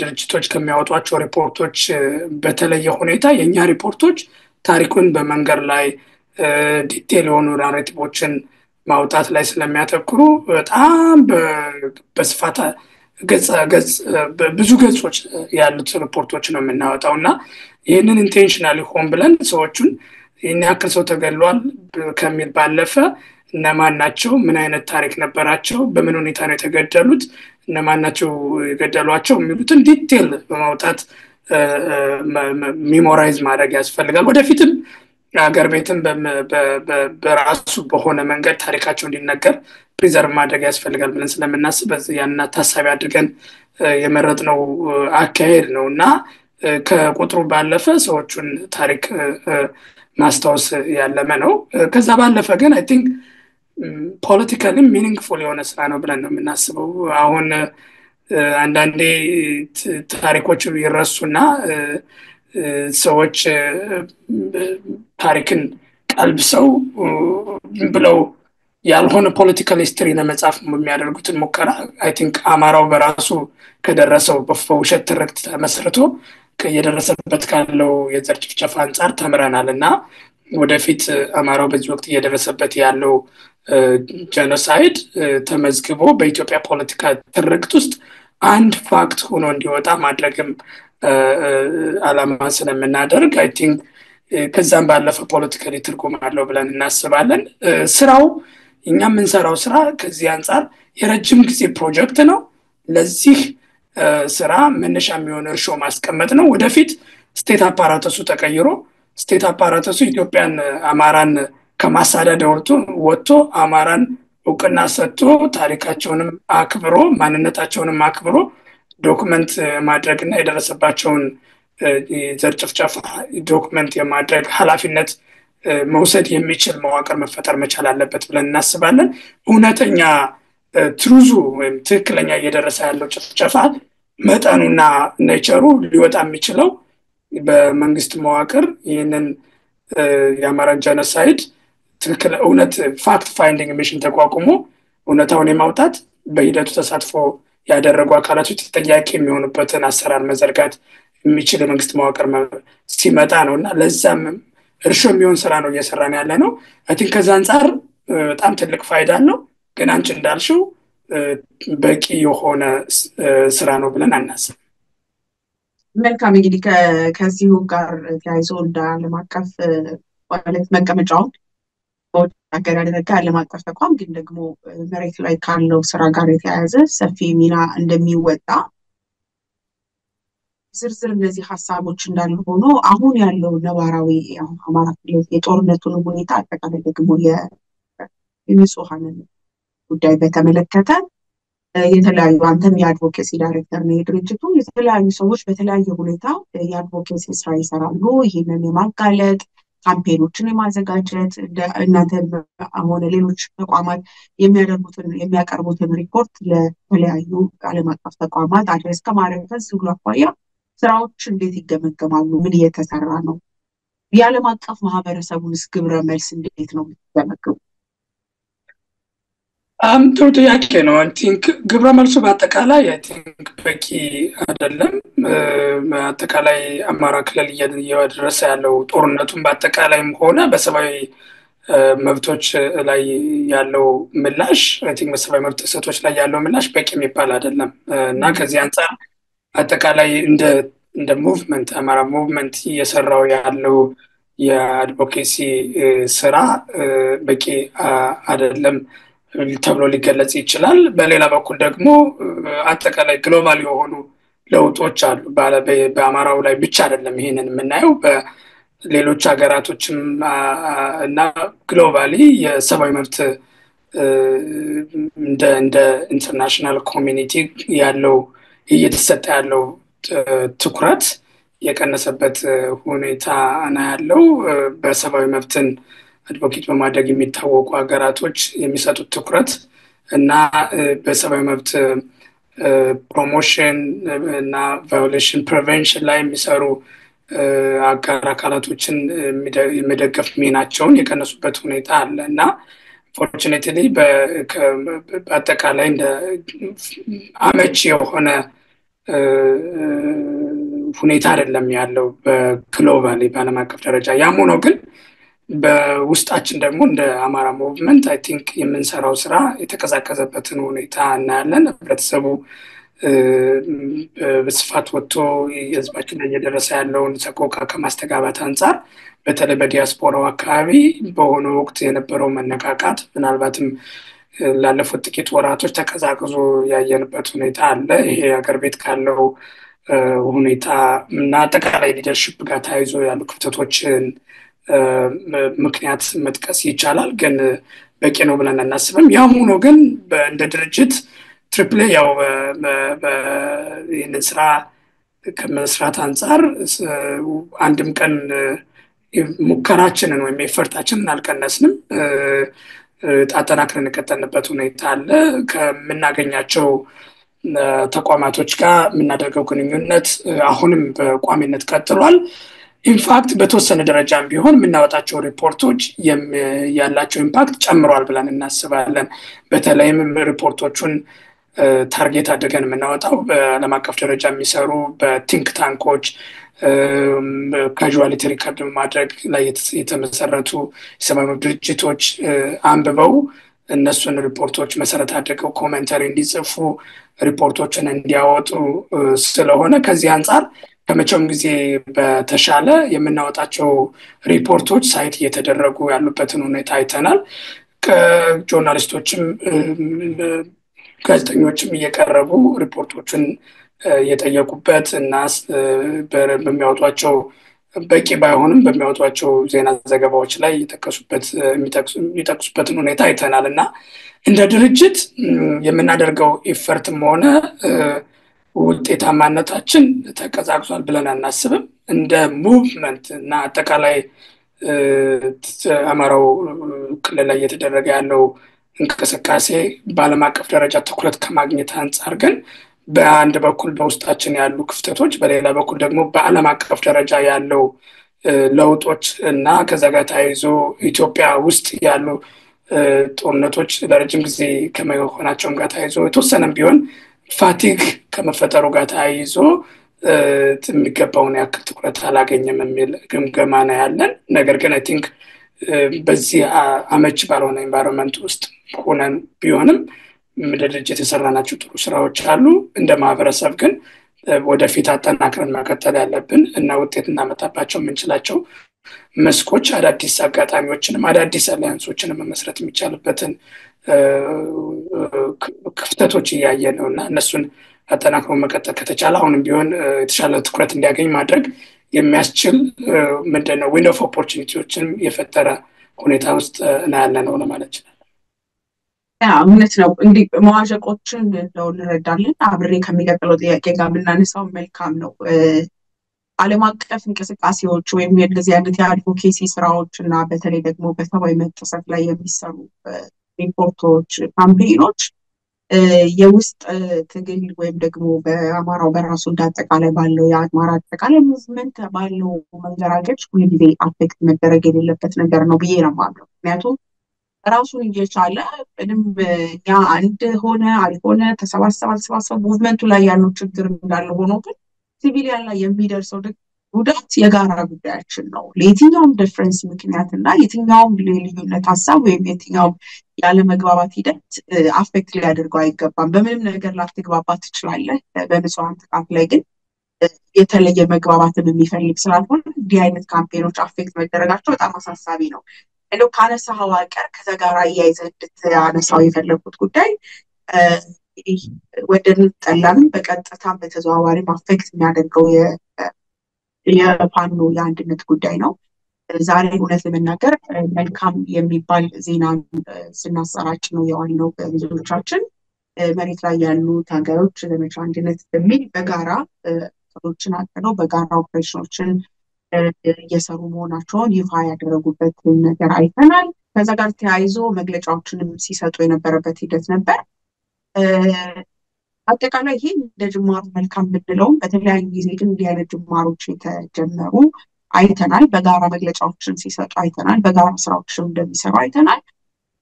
ድርጅቶች ከሚያወጧቸው ሪፖርቶች በተለየ ሁኔታ የኛ ሪፖርቶች ታሪኩን በመንገር ላይ ዲቴል የሆኑ ናሬቲቮችን ማውጣት ላይ ስለሚያተኩሩ በጣም በስፋት ብዙ ገጾች ያሉት ሪፖርቶች ነው የምናወጣው እና ይህንን ኢንቴንሽናሊ ሆን ብለን ሰዎቹን ይህን ያክል ሰው ተገሏል ከሚል ባለፈ እነማን ናቸው፣ ምን አይነት ታሪክ ነበራቸው፣ በምን ሁኔታ ነው የተገደሉት፣ እነማን ናቸው የገደሏቸው የሚሉትን ዲቴል በማውጣት ሚሞራይዝ ማድረግ ያስፈልጋል። ወደፊትም ሀገር ቤትም በራሱ በሆነ መንገድ ታሪካቸው እንዲነገር ፕሪዘርቭ ማድረግ ያስፈልጋል ብለን ስለምናስብ ያንን ታሳቢ አድርገን የመረጥነው አካሄድ ነው እና ከቁጥሩ ባለፈ ሰዎቹን ታሪክ ማስታወስ ያለመ ነው። ከዛ ባለፈ ግን አይ ቲንክ ፖለቲካሊ ሚኒንግፉል የሆነ ስራ ነው ብለን ነው የምናስበው። አሁን አንዳንዴ ታሪኮች ይረሱና ሰዎች ታሪክን ቀልብሰው ብለው ያልሆነ ፖለቲካል ሂስትሪ ለመጻፍ የሚያደርጉትን ሙከራ አይ ቲንክ አማራው በራሱ ከደረሰው በውሸት ትርክት ተመስርቶ የደረሰበት ካለው የዘር ጭፍጨፋ አንጻር ተምረናል እና ወደፊት አማራው በዚህ ወቅት እየደረሰበት ያለው ጄኖሳይድ ተመዝግቦ በኢትዮጵያ ፖለቲካ ትርክት ውስጥ አንድ ፋክት ሆኖ እንዲወጣ ማድረግም ዓላማ ስለምናደርግ አይ ቲንክ ከዛም ባለፈ ፖለቲካሊ ትርጉም አለው ብለን እናስባለን። ስራው እኛ የምንሰራው ስራ ከዚህ አንጻር የረጅም ጊዜ ፕሮጀክት ነው። ለዚህ ስራ መነሻ የሚሆን እርሾ ማስቀመጥ ነው። ወደፊት ስቴት አፓራተሱ ተቀይሮ ስቴት አፓራተሱ ኢትዮጵያን አማራን ከማሳደድ ወጥቶ አማራን እውቅና ሰጥቶ ታሪካቸውንም አክብሮ ማንነታቸውንም አክብሮ ዶክመንት ማድረግና የደረሰባቸውን ዘር ጭፍጨፋ ዶክመንት የማድረግ ኃላፊነት መውሰድ የሚችል መዋቅር መፈጠር መቻል አለበት ብለን እናስባለን። እውነተኛ ትሩዙ ወይም ትክክለኛ እየደረሰ ያለው ጭፍጨፋ መጠኑና ኔቸሩ ሊወጣ የሚችለው በመንግስት መዋቅር ይህንን የአማራ ጀኖሳይድ ትክክል እውነት ፋክት ፋይንዲንግ ሚሽን ተቋቁሞ እውነታውን የማውጣት በሂደቱ ተሳትፎ ያደረጉ አካላቶች ተጠያቂ የሚሆኑበትን አሰራር መዘርጋት የሚችል የመንግስት መዋቅር ሲመጣ ነው እና ለዛም እርሾ የሚሆን ስራ ነው እየሰራን ያለ ነው። አይ ቲንክ ከዛ አንጻር በጣም ትልቅ ፋይዳ አለው። ግን አንቺ እንዳልሽው በቂ የሆነ ስራ ነው ብለን አናስብ። መልካም እንግዲህ ከዚሁ ጋር ተያይዞ እንደ ዓለም አቀፍ ማለት መቀመጫውን በውጭ ሀገር ያደረገ ዓለም አቀፍ ተቋም ግን ደግሞ መሬት ላይ ካለው ስራ ጋር የተያያዘ ሰፊ ሚና እንደሚወጣ ዝርዝር እነዚህ ሀሳቦች እንዳሉ ሆኖ አሁን ያለው ነባራዊ አማራ ክልል የጦርነቱን ሁኔታ አጠቃላይ ደግሞ የንጹሃንን ጉዳይ በተመለከተ የተለያዩ አንተም የአድቮኬሲ ዳይሬክተር ነው የድርጅቱ የተለያዩ ሰዎች በተለያየ ሁኔታ የአድቮኬሲ ስራ ይሰራሉ። ይህንን የማጋለጥ ካምፔኖችን የማዘጋጀት እናንተ ሆነ ሌሎች ተቋማት የሚያቀርቡትን ሪፖርት ለተለያዩ ዓለም አቀፍ ተቋማት አድሬስ ከማድረግ ከዚሁ አኳያ ስራዎች እንዴት ይገመገማሉ? ምን እየተሰራ ነው? የዓለም አቀፍ ማህበረሰቡንስ ግብረ መልስ እንዴት ነው የምትገመግሙ? ጥሩ ጥያቄ ነው። አይ ቲንክ ግብረ መልሱ በአጠቃላይ አይ ቲንክ በቂ አይደለም። በአጠቃላይ አማራ ክልል እየደረሰ ያለው ጦርነቱን በአጠቃላይም ሆነ በሰብአዊ መብቶች ላይ ያለው ምላሽ አይ ቲንክ በሰብአዊ መብት ጥሰቶች ላይ ያለው ምላሽ በቂ የሚባል አይደለም እና ከዚህ አንጻር አጠቃላይ እንደ ሙቭመንት አማራ ሙቭመንት እየሰራው ያለው የአድቮኬሲ ስራ በቂ አይደለም ተብሎ ሊገለጽ ይችላል። በሌላ በኩል ደግሞ አጠቃላይ ግሎባል የሆኑ ለውጦች አሉ። በአማራው ላይ ብቻ አይደለም ይሄንን የምናየው በሌሎች ሀገራቶችም እና ግሎባሊ የሰብአዊ መብት እንደ ኢንተርናሽናል ኮሚኒቲ ያለው እየተሰጠ ያለው ትኩረት የቀነሰበት ሁኔታ ነው ያለው። በሰብአዊ መብትን አድቮኬት በማድረግ የሚታወቁ ሀገራቶች የሚሰጡት ትኩረት እና በሰብአዊ መብት ፕሮሞሽን እና ቫዮሌሽን ፕሪቨንሽን ላይ የሚሰሩ አጋር አካላቶችን የመደገፍ ሚናቸውን የቀነሱበት ሁኔታ አለ እና ፎርቹኔትሊ በአጠቃላይ እንደ አመቺ የሆነ ሁኔታ አይደለም ያለው በግሎባሊ በዓለም አቀፍ ደረጃ። ያም ሆኖ ግን በውስጣችን ደግሞ እንደ አማራ ሙቭመንት አይ ቲንክ የምንሰራው ስራ የተቀዛቀዘበትን ሁኔታ እናያለን። ህብረተሰቡ በስፋት ወጥቶ የህዝባችን ላይ እየደረሰ ያለውን ሰቆቃ ከማስተጋባት አንጻር በተለይ በዲያስፖራው አካባቢ በሆነ ወቅት የነበረው መነቃቃት ምናልባትም ላለፉት ጥቂት ወራቶች ተቀዛቅዞ ያየንበት ሁኔታ አለ። ይሄ ሀገር ቤት ካለው ሁኔታ እና አጠቃላይ ሊደርሽፕ ጋር ተያይዞ ያሉ ክፍተቶችን ምክንያት መጥቀስ ይቻላል፣ ግን በቂ ነው ብለን አናስብም። ያም ሆኖ ግን እንደ ድርጅት ትሪፕል ያው ይህንን ስራ ከመስራት አንጻር አንድም ቀን ሙከራችንን ወይም ኤፈርታችንን አልቀነስንም። አጠናክረን የቀጠልንበት ሁኔታ አለ። ከምናገኛቸው ተቋማቶች ጋር የምናደርገው ግንኙነት አሁንም በቋሚነት ቀጥሏል። ኢንፋክት በተወሰነ ደረጃም ቢሆን የምናወጣቸው ሪፖርቶች ያላቸው ኢምፓክት ጨምሯል ብለን እናስባለን። በተለይም ሪፖርቶቹን ታርጌት አድርገን የምናወጣው በዓለም አቀፍ ደረጃ የሚሰሩ በቲንክ ታንኮች ካዡዋሊቲ ሪከርድ ማድረግ ላይ የተመሰረቱ የሰብአዊ መብት ድርጅቶች አንብበው እነሱን ሪፖርቶች መሰረት አድርገው ኮሜንተሪ እንዲጽፉ ሪፖርቶችን እንዲያወጡ ስለሆነ ከዚህ አንጻር ከመቼውም ጊዜ በተሻለ የምናወጣቸው ሪፖርቶች ሳይት እየተደረጉ ያሉበትን ሁኔታ አይተናል። ከጆርናሊስቶችም ጋዜጠኞችም እየቀረቡ ሪፖርቶችን የጠየቁበት እና በሚያወጧቸው በቂ ባይሆንም በሚያወጧቸው ዜና ዘገባዎች ላይ የሚጠቅሱበትን ሁኔታ አይተናል እና እንደ ድርጅት የምናደርገው ኢፈርትም ሆነ ውጤታማነታችን ተቀዛቅዟል ብለን አናስብም። እንደ ሙቭመንት እና አጠቃላይ አማራው ክልል ላይ እየተደረገ ያለው እንቅስቃሴ በዓለም አቀፍ ደረጃ ትኩረት ከማግኘት አንጻር ግን በአንድ በኩል በውስጣችን ያሉ ክፍተቶች፣ በሌላ በኩል ደግሞ በዓለም አቀፍ ደረጃ ያለው ለውጦች እና ከዛ ጋር ተያይዞ ኢትዮጵያ ውስጥ ያሉ ጦርነቶች ለረጅም ጊዜ ከመሆናቸውም ጋር ተያይዞ የተወሰነም ቢሆን ፋቲግ ከመፈጠሩ ጋር ተያይዞ የሚገባውን ያክል ትኩረት አላገኘም የሚል ግምገማ ነው ያለን። ነገር ግን አይ ቲንክ በዚህ አመች ባልሆነ ኤንቫይሮንመንት ውስጥ ሆነን ቢሆንም ድርጅት የሰራናቸው ጥሩ ስራዎች አሉ። እንደ ማህበረሰብ ግን ወደፊት አጠናክረን መቀጠል ያለብን እና ውጤት እናመጣባቸው የምንችላቸው መስኮች አዳዲስ አጋጣሚዎችንም አዳዲስ አሊያንሶችንም መመስረት የሚቻልበትን ክፍተቶች እያየን ነው እና እነሱን አጠናክሮ መቀጠል ከተቻለ አሁንም ቢሆን የተሻለ ትኩረት እንዲያገኝ ማድረግ የሚያስችል ምንድነው ዊንዶው ኦፍ ኦፖርቹኒቲዎችን የፈጠረ ሁኔታ ውስጥ ነው ያለነው ለማለት ይችላል። እውነት ነው። እንዲህ መዋዠቆችን እንደው እንረዳለን። አብሬ ከሚቀጥለው ጥያቄ ጋር ብናነሳው መልካም ነው። ዓለም አቀፍ እንቅስቃሴዎች ወይም የእንደዚህ አይነት የአድቮኬሲ ስራዎች እና በተለይ ደግሞ በሰብአዊ መብት ጥሰት ላይ የሚሰሩ ሪፖርቶች፣ ካምፔኖች የውስጥ ትግል ወይም ደግሞ በአማራው በራሱ እንዳጠቃላይ ባለው የአማራ አጠቃላይ ሙቭመንት ባለው መንገራገጭ ሁልጊዜ አፌክት መደረግ የሌለበት ነገር ነው ብዬ ነው የማምነው። ምክንያቱም ራሱን እየቻለ ምንም እኛ አንድ ሆነ አልሆነ ተሰባሰብ ሙቭመንቱ ላይ ያለው ችግር እንዳለ ሆኖ ግን ሲቪሊያን ላይ የሚደርሰው ጉዳት የጋራ ጉዳያችን ነው። ለየትኛውም ዲፍረንስ ምክንያት እና የትኛውም ልዩነት ሀሳብ ወይም የትኛውም ያለመግባባት ሂደት አፌክት ሊያደርገው አይገባም። በምንም ነገር ላትግባባ ትችላለህ። በንጹሃን ጥቃት ላይ ግን የተለየ መግባባትን የሚፈልግ ስላልሆነ እንዲህ አይነት ካምፔኖች አፌክት መደረጋቸው በጣም አሳሳቢ ነው። እንደው ካነሳኸው አይቀር ከዛ ጋር አያይዘህ እንድታነሳው የፈለኩት ጉዳይ ወደድንም ጠላንም በቀጥታም በተዘዋዋሪም አፌክት የሚያደርገው የፋኖ የአንድነት ጉዳይ ነው። ዛሬ እውነት ለመናገር መልካም የሚባል ዜና ስናሰራጭ ነው የዋልነው። ብዙዎቻችን መሬት ላይ ያሉ ታጋዮች ዘመቻ አንድነት በሚል በጋራ ሰዎችን አቅደው በጋራ ኦፕሬሽኖችን እየሰሩ መሆናቸውን ይፋ ያደረጉበት ነገር አይተናል። ከዛ ጋር ተያይዞ መግለጫዎችንም ሲሰጡ የነበረበት ሂደት ነበር። አጠቃላይ ይሄ እንደ ጅማሩ መልካም ብንለውም በተለያዩ ጊዜ ግን እንዲህ አይነት ጅማሮች የተጀመሩ አይተናል። በጋራ መግለጫዎችን ሲሰጡ አይተናል። በጋራ ስራዎችን እንደሚሰሩ አይተናል።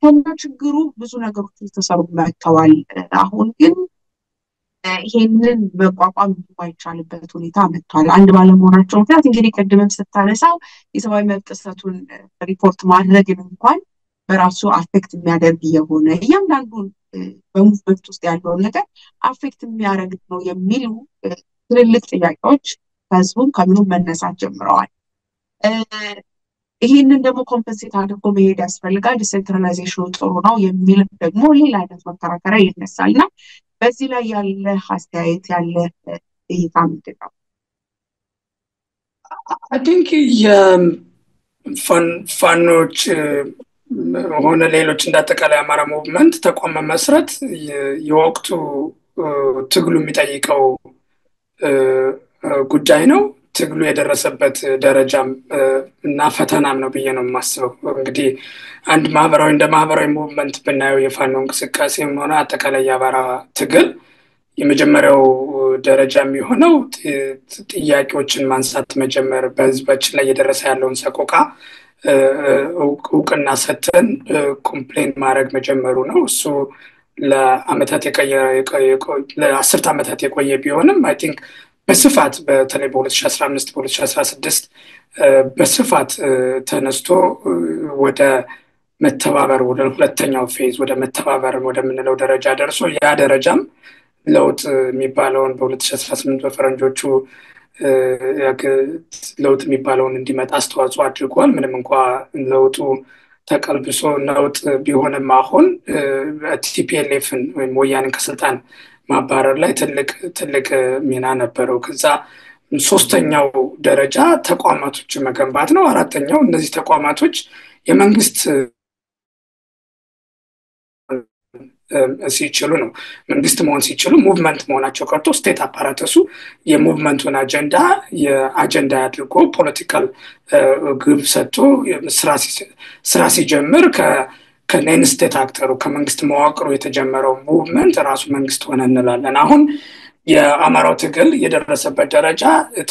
ከና ችግሩ ብዙ ነገሮች የተሰሩ መጥተዋል። አሁን ግን ይሄንን መቋቋም የማይቻልበት ሁኔታ መጥቷል። አንድ ባለመሆናቸው ምክንያት እንግዲህ ቅድምም ስታነሳው የሰብአዊ መብት ጥሰቱን ሪፖርት ማድረግን እንኳን በራሱ አፌክት የሚያደርግ የሆነ እያንዳንዱን በሙቭመንት ውስጥ ያለውን ነገር አፌክት የሚያደርግ ነው የሚሉ ትልልቅ ጥያቄዎች ከህዝቡም ከምኑም መነሳት ጀምረዋል። ይህንን ደግሞ ኮምፐንሴት አድርጎ መሄድ ያስፈልጋል። ዲሴንትራላይዜሽኑ ጥሩ ነው የሚል ደግሞ ሌላ አይነት መከራከሪያ ይነሳል እና በዚህ ላይ ያለ አስተያየት ያለ እይታ ምንድን ነው? አይ ቲንክ የፋኖች ሆነ ሌሎች እንዳጠቃላይ አማራ ሙቭመንት ተቋም መመስረት የወቅቱ ትግሉ የሚጠይቀው ጉዳይ ነው። ትግሉ የደረሰበት ደረጃም እና ፈተናም ነው ብዬ ነው የማስበው። እንግዲህ አንድ ማህበራዊ እንደ ማህበራዊ ሙቭመንት ብናየው የፋኖ እንቅስቃሴም ሆነ አጠቃላይ የአማራ ትግል የመጀመሪያው ደረጃ የሚሆነው ጥያቄዎችን ማንሳት መጀመር፣ በህዝባችን ላይ የደረሰ ያለውን ሰቆቃ እውቅና ሰጥተን ኮምፕሌን ማድረግ መጀመሩ ነው። እሱ ለአስርት ዓመታት የቆየ ቢሆንም አይ ቲንክ በስፋት በተለይ በ2015 በ2016 በስፋት ተነስቶ ወደ መተባበር ወደ ሁለተኛው ፌዝ ወደ መተባበር ወደምንለው ደረጃ ደርሶ ያ ደረጃም ለውጥ የሚባለውን በ2018 በፈረንጆቹ ለውጥ የሚባለውን እንዲመጣ አስተዋጽኦ አድርጓል። ምንም እንኳ ለውጡ ተቀልብሶ ለውጥ ቢሆንም አሁን ቲፒኤልኤፍን ወይም ወያኔን ከስልጣን ማባረር ላይ ትልቅ ሚና ነበረው። ከዛ ሶስተኛው ደረጃ ተቋማቶችን መገንባት ነው። አራተኛው እነዚህ ተቋማቶች የመንግስት ሲችሉ ነው። መንግስት መሆን ሲችሉ ሙቭመንት መሆናቸው ቀርቶ ስቴት አፓራተሱ የሙቭመንቱን የአጀንዳ አድርጎ ፖለቲካል ግብ ሰጥቶ ስራ ሲጀምር ከኔን ስቴት አክተሩ ከመንግስት መዋቅሩ የተጀመረው ሙቭመንት ራሱ መንግስት ሆነ እንላለን። አሁን የአማራው ትግል የደረሰበት ደረጃ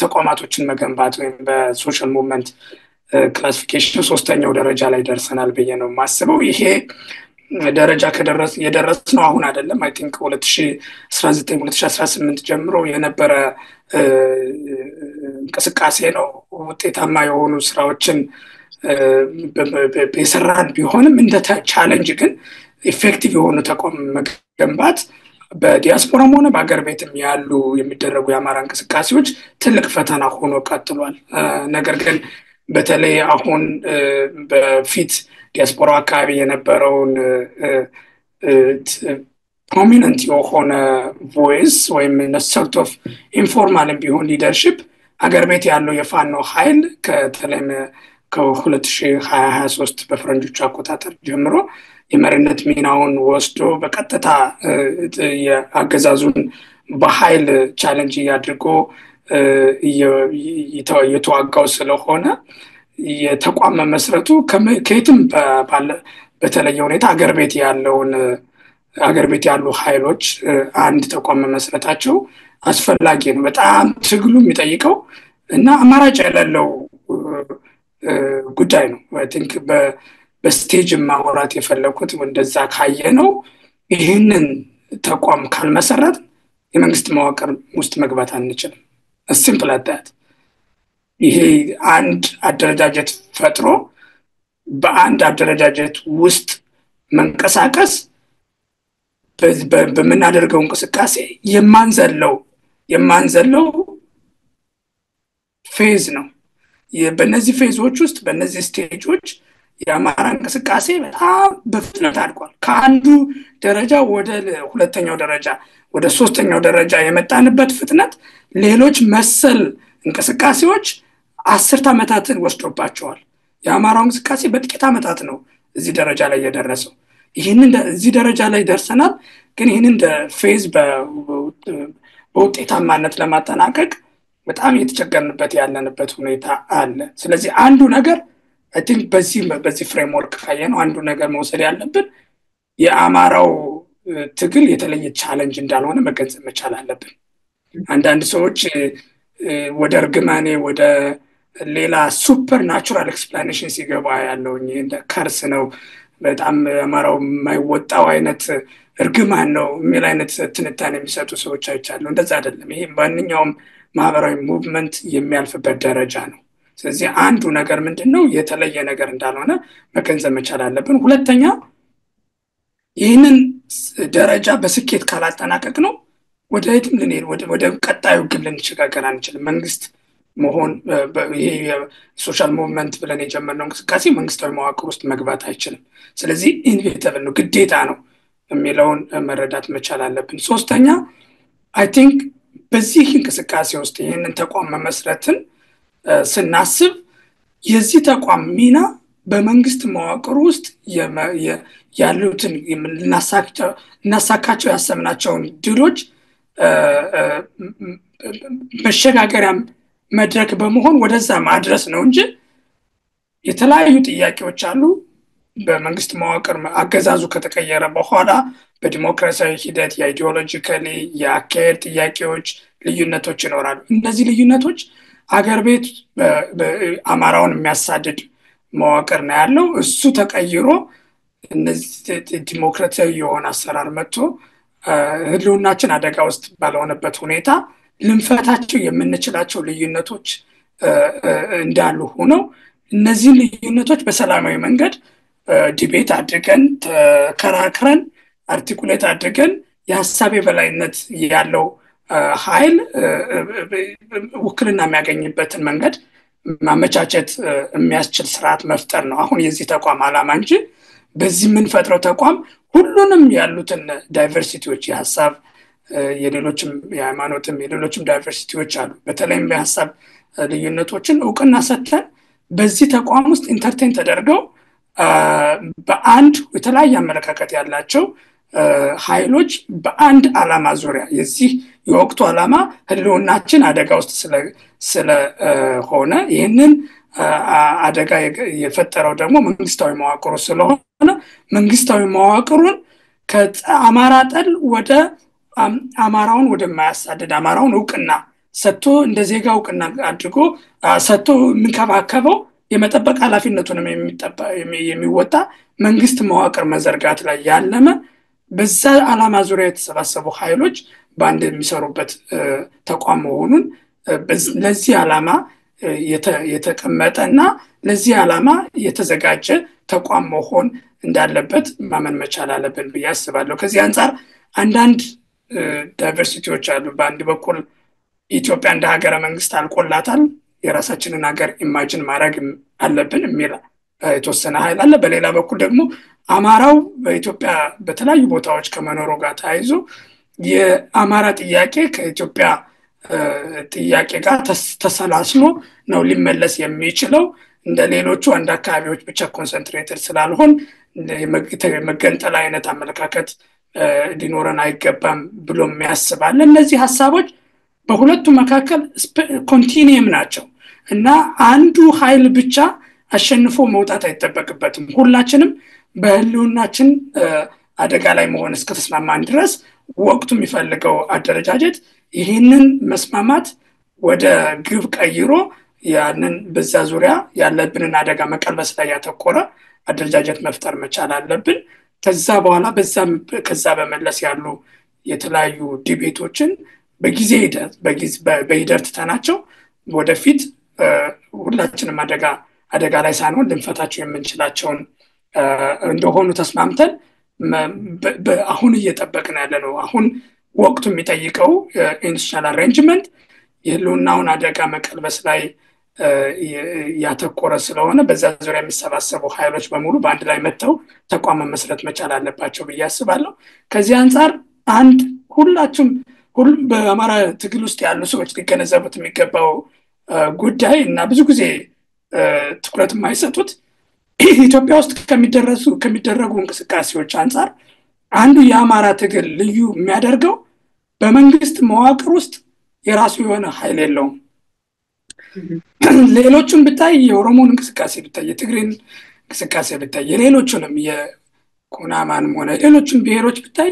ተቋማቶችን መገንባት ወይም በሶሻል ሙቭመንት ክላሲፊኬሽን ሶስተኛው ደረጃ ላይ ደርሰናል ብዬ ነው የማስበው። ይሄ ደረጃ የደረስነው አሁን አይደለም። አይ ቲንክ 2019 2018 ጀምሮ የነበረ እንቅስቃሴ ነው። ውጤታማ የሆኑ ስራዎችን የሰራን ቢሆንም እንደ ቻሌንጅ ግን ኢፌክቲቭ የሆኑ ተቋም መገንባት በዲያስፖራም ሆነ በአገር ቤትም ያሉ የሚደረጉ የአማራ እንቅስቃሴዎች ትልቅ ፈተና ሆኖ ቀጥሏል። ነገር ግን በተለይ አሁን በፊት ዲያስፖራ አካባቢ የነበረውን ፕሮሚነንት የሆነ ቮይስ ወይም ሶርት ኦፍ ኢንፎርማልም ቢሆን ሊደርሺፕ አገር ቤት ያለው የፋኖ ኃይል ከተለይም ከ2023 በፈረንጆቹ አቆጣጠር ጀምሮ የመሪነት ሚናውን ወስዶ በቀጥታ የአገዛዙን በኃይል ቻሌንጅ ያድርጎ የተዋጋው ስለሆነ የተቋም መመስረቱ ከየትም በተለየ ሁኔታ አገር ቤት ያሉ ኃይሎች አንድ ተቋም መመስረታቸው አስፈላጊ ነው። በጣም ትግሉ የሚጠይቀው እና አማራጭ የሌለው ጉዳይ ነው። አይ ቲንክ በስቴጅ ማውራት የፈለኩት እንደዛ ካየ ነው። ይህንን ተቋም ካልመሰረት የመንግስት መዋቅር ውስጥ መግባት አንችልም። ሲምፕል አዳት ይሄ አንድ አደረጃጀት ፈጥሮ በአንድ አደረጃጀት ውስጥ መንቀሳቀስ በምናደርገው እንቅስቃሴ የማንዘለው ፌዝ ነው። በእነዚህ ፌዞች ውስጥ በእነዚህ ስቴጆች የአማራ እንቅስቃሴ በጣም በፍጥነት አድጓል። ከአንዱ ደረጃ ወደ ሁለተኛው ደረጃ ወደ ሶስተኛው ደረጃ የመጣንበት ፍጥነት ሌሎች መሰል እንቅስቃሴዎች 10 ዓመታትን ወስዶባቸዋል። የአማራው እንቅስቃሴ በጥቂት ዓመታት ነው እዚህ ደረጃ ላይ የደረሰው። እዚህ ደረጃ ላይ ደርሰናል። ግን ይህንን ፌዝ በውጤታማነት ለማጠናቀቅ በጣም እየተቸገርንበት ያለንበት ሁኔታ አለ። ስለዚህ አንዱ ነገር አይ ቲንክ በዚህ ፍሬምወርክ ካየነው አንዱ ነገር መውሰድ ያለብን የአማራው ትግል የተለየ ቻሌንጅ እንዳልሆነ መገንዘብ መቻል አለብን። አንዳንድ ሰዎች ወደ እርግማኔ ወደ ሌላ ሱፐር ናቹራል ኤክስፕላኔሽን ሲገባ ያለው እንደ ከርስ ነው በጣም አማራው የማይወጣው አይነት እርግማን ነው የሚል አይነት ትንታኔ የሚሰጡ ሰዎች አይቻለሁ። እንደዛ አይደለም። ይሄ ማንኛውም ማህበራዊ ሙቭመንት የሚያልፍበት ደረጃ ነው። ስለዚህ አንዱ ነገር ምንድነው የተለየ ነገር እንዳልሆነ መገንዘብ መቻል አለብን። ሁለተኛ ይህንን ደረጃ በስኬት ካላጠናቀቅ ነው ወደ የትም ልንሄድ ወደ ቀጣዩ ግብ ልንሸጋገር አንችልም። መንግስት መሆን ይሄ ሶሻል ሙቭመንት ብለን የጀመርነው እንቅስቃሴ መንግስታዊ መዋቅር ውስጥ መግባት አይችልም። ስለዚህ ኢንቪቴብል ነው፣ ግዴታ ነው የሚለውን መረዳት መቻል አለብን። ሶስተኛ አይ ቲንክ በዚህ እንቅስቃሴ ውስጥ ይህንን ተቋም መመስረትን ስናስብ የዚህ ተቋም ሚና በመንግስት መዋቅር ውስጥ ያሉትን ልናሳካቸው ያሰብናቸውን ድሎች መሸጋገሪያ መድረክ በመሆን ወደዛ ማድረስ ነው እንጂ የተለያዩ ጥያቄዎች አሉ። በመንግስት መዋቅር አገዛዙ ከተቀየረ በኋላ በዲሞክራሲያዊ ሂደት የአይዲዮሎጂካሊ የአካሄድ ጥያቄዎች ልዩነቶች ይኖራሉ። እነዚህ ልዩነቶች አገር ቤት አማራውን የሚያሳድድ መዋቅር ነው ያለው። እሱ ተቀይሮ እነዚህ ዲሞክራሲያዊ የሆነ አሰራር መጥቶ ህልውናችን አደጋ ውስጥ ባልሆነበት ሁኔታ ልንፈታቸው የምንችላቸው ልዩነቶች እንዳሉ ሆነው እነዚህን ልዩነቶች በሰላማዊ መንገድ ዲቤት አድርገን ተከራክረን አርቲኩሌት አድርገን የሐሳብ የበላይነት ያለው ኃይል ውክልና የሚያገኝበትን መንገድ ማመቻቸት የሚያስችል ስርዓት መፍጠር ነው አሁን የዚህ ተቋም ዓላማ እንጂ በዚህ የምንፈጥረው ተቋም ሁሉንም ያሉትን ዳይቨርሲቲዎች የሐሳብ የሌሎችም የሃይማኖትም የሌሎችም ዳይቨርሲቲዎች አሉ። በተለይም የሐሳብ ልዩነቶችን እውቅና ሰጥተን በዚህ ተቋም ውስጥ ኢንተርቴን ተደርገው በአንድ የተለያየ አመለካከት ያላቸው ኃይሎች በአንድ ዓላማ ዙሪያ የዚህ የወቅቱ ዓላማ ህልውናችን አደጋ ውስጥ ስለሆነ ይህንን አደጋ የፈጠረው ደግሞ መንግስታዊ መዋቅሩ ስለሆነ መንግስታዊ መዋቅሩን ከአማራ ጠል ወደ አማራውን ወደማያሳደድ አማራውን እውቅና ሰጥቶ እንደ ዜጋ እውቅና አድርጎ ሰጥቶ የሚንከባከበው የመጠበቅ ኃላፊነቱንም የሚወጣ መንግስት መዋቅር መዘርጋት ላይ ያለመ በዛ ዓላማ ዙሪያ የተሰባሰቡ ኃይሎች በአንድ የሚሰሩበት ተቋም መሆኑን ለዚህ ዓላማ የተቀመጠና ለዚህ ዓላማ የተዘጋጀ ተቋም መሆን እንዳለበት ማመን መቻል አለብን ብዬ አስባለሁ። ከዚህ አንፃር አንዳንድ ዳይቨርሲቲዎች አሉ። በአንድ በኩል ኢትዮጵያ እንደ ሀገረ መንግስት አልቆላታል፣ የራሳችንን ሀገር ኢማጂን ማድረግ አለብን የሚል የተወሰነ ኃይል አለ። በሌላ በኩል ደግሞ አማራው በኢትዮጵያ በተለያዩ ቦታዎች ከመኖሩ ጋር ተያይዞ የአማራ ጥያቄ ከኢትዮጵያ ጥያቄ ጋር ተሰላስሎ ነው ሊመለስ የሚችለው። እንደ ሌሎቹ አንድ አካባቢዎች ብቻ ኮንሰንትሬትድ ስላልሆን የመገንጠል አይነት አመለካከት ሊኖረን አይገባም ብሎ የሚያስባል። እነዚህ ሀሳቦች በሁለቱ መካከል ኮንቲኒየም ናቸው እና አንዱ ኃይል ብቻ አሸንፎ መውጣት አይጠበቅበትም። ሁላችንም በህልውናችን አደጋ ላይ መሆን እስከተስማማን ድረስ ወቅቱ የሚፈልገው አደረጃጀት ይህንን መስማማት ወደ ግብ ቀይሮ ያንን በዛ ዙሪያ ያለብንን አደጋ መቀልበስ ላይ ያተኮረ አደረጃጀት መፍጠር መቻል አለብን። ከዛ በኋላ ከዛ በመለስ ያሉ የተለያዩ ዲቤቶችን በጊዜ በሂደት ትተናቸው ወደፊት ሁላችንም አደጋ ላይ ሳንሆን ልንፈታቸው የምንችላቸውን እንደሆኑ ተስማምተን አሁን እየጠበቅን ያለ ነው። አሁን ወቅቱ የሚጠይቀው ኢንስቲቱሽናል አሬንጅመንት የህልውናውን አደጋ መቀልበስ ላይ ያተኮረ ስለሆነ በዛ ዙሪያ የሚሰባሰቡ ኃይሎች በሙሉ በአንድ ላይ መጥተው ተቋም መስረት መቻል አለባቸው ብዬ አስባለሁ። ከዚህ አንፃር ሁሉም በአማራ ትግል ውስጥ ያሉ ሰዎች ሊገነዘቡት የሚገባው ጉዳይ እና ብዙ ጊዜ ትኩረት የማይሰጡት ኢትዮጵያ ውስጥ ከሚደረጉ እንቅስቃሴዎች አንፃር አንዱ የአማራ ትግል ልዩ የሚያደርገው በመንግስት መዋቅር ውስጥ የራሱ የሆነ ኃይል የለውም። ሌሎቹን ብታይ የኦሮሞን እንቅስቃሴ ብታይ፣ የትግሬን እንቅስቃሴ ብታይ፣ የሌሎቹንም የኩናማንም ሆነ ሌሎችን ብሔሮች ብታይ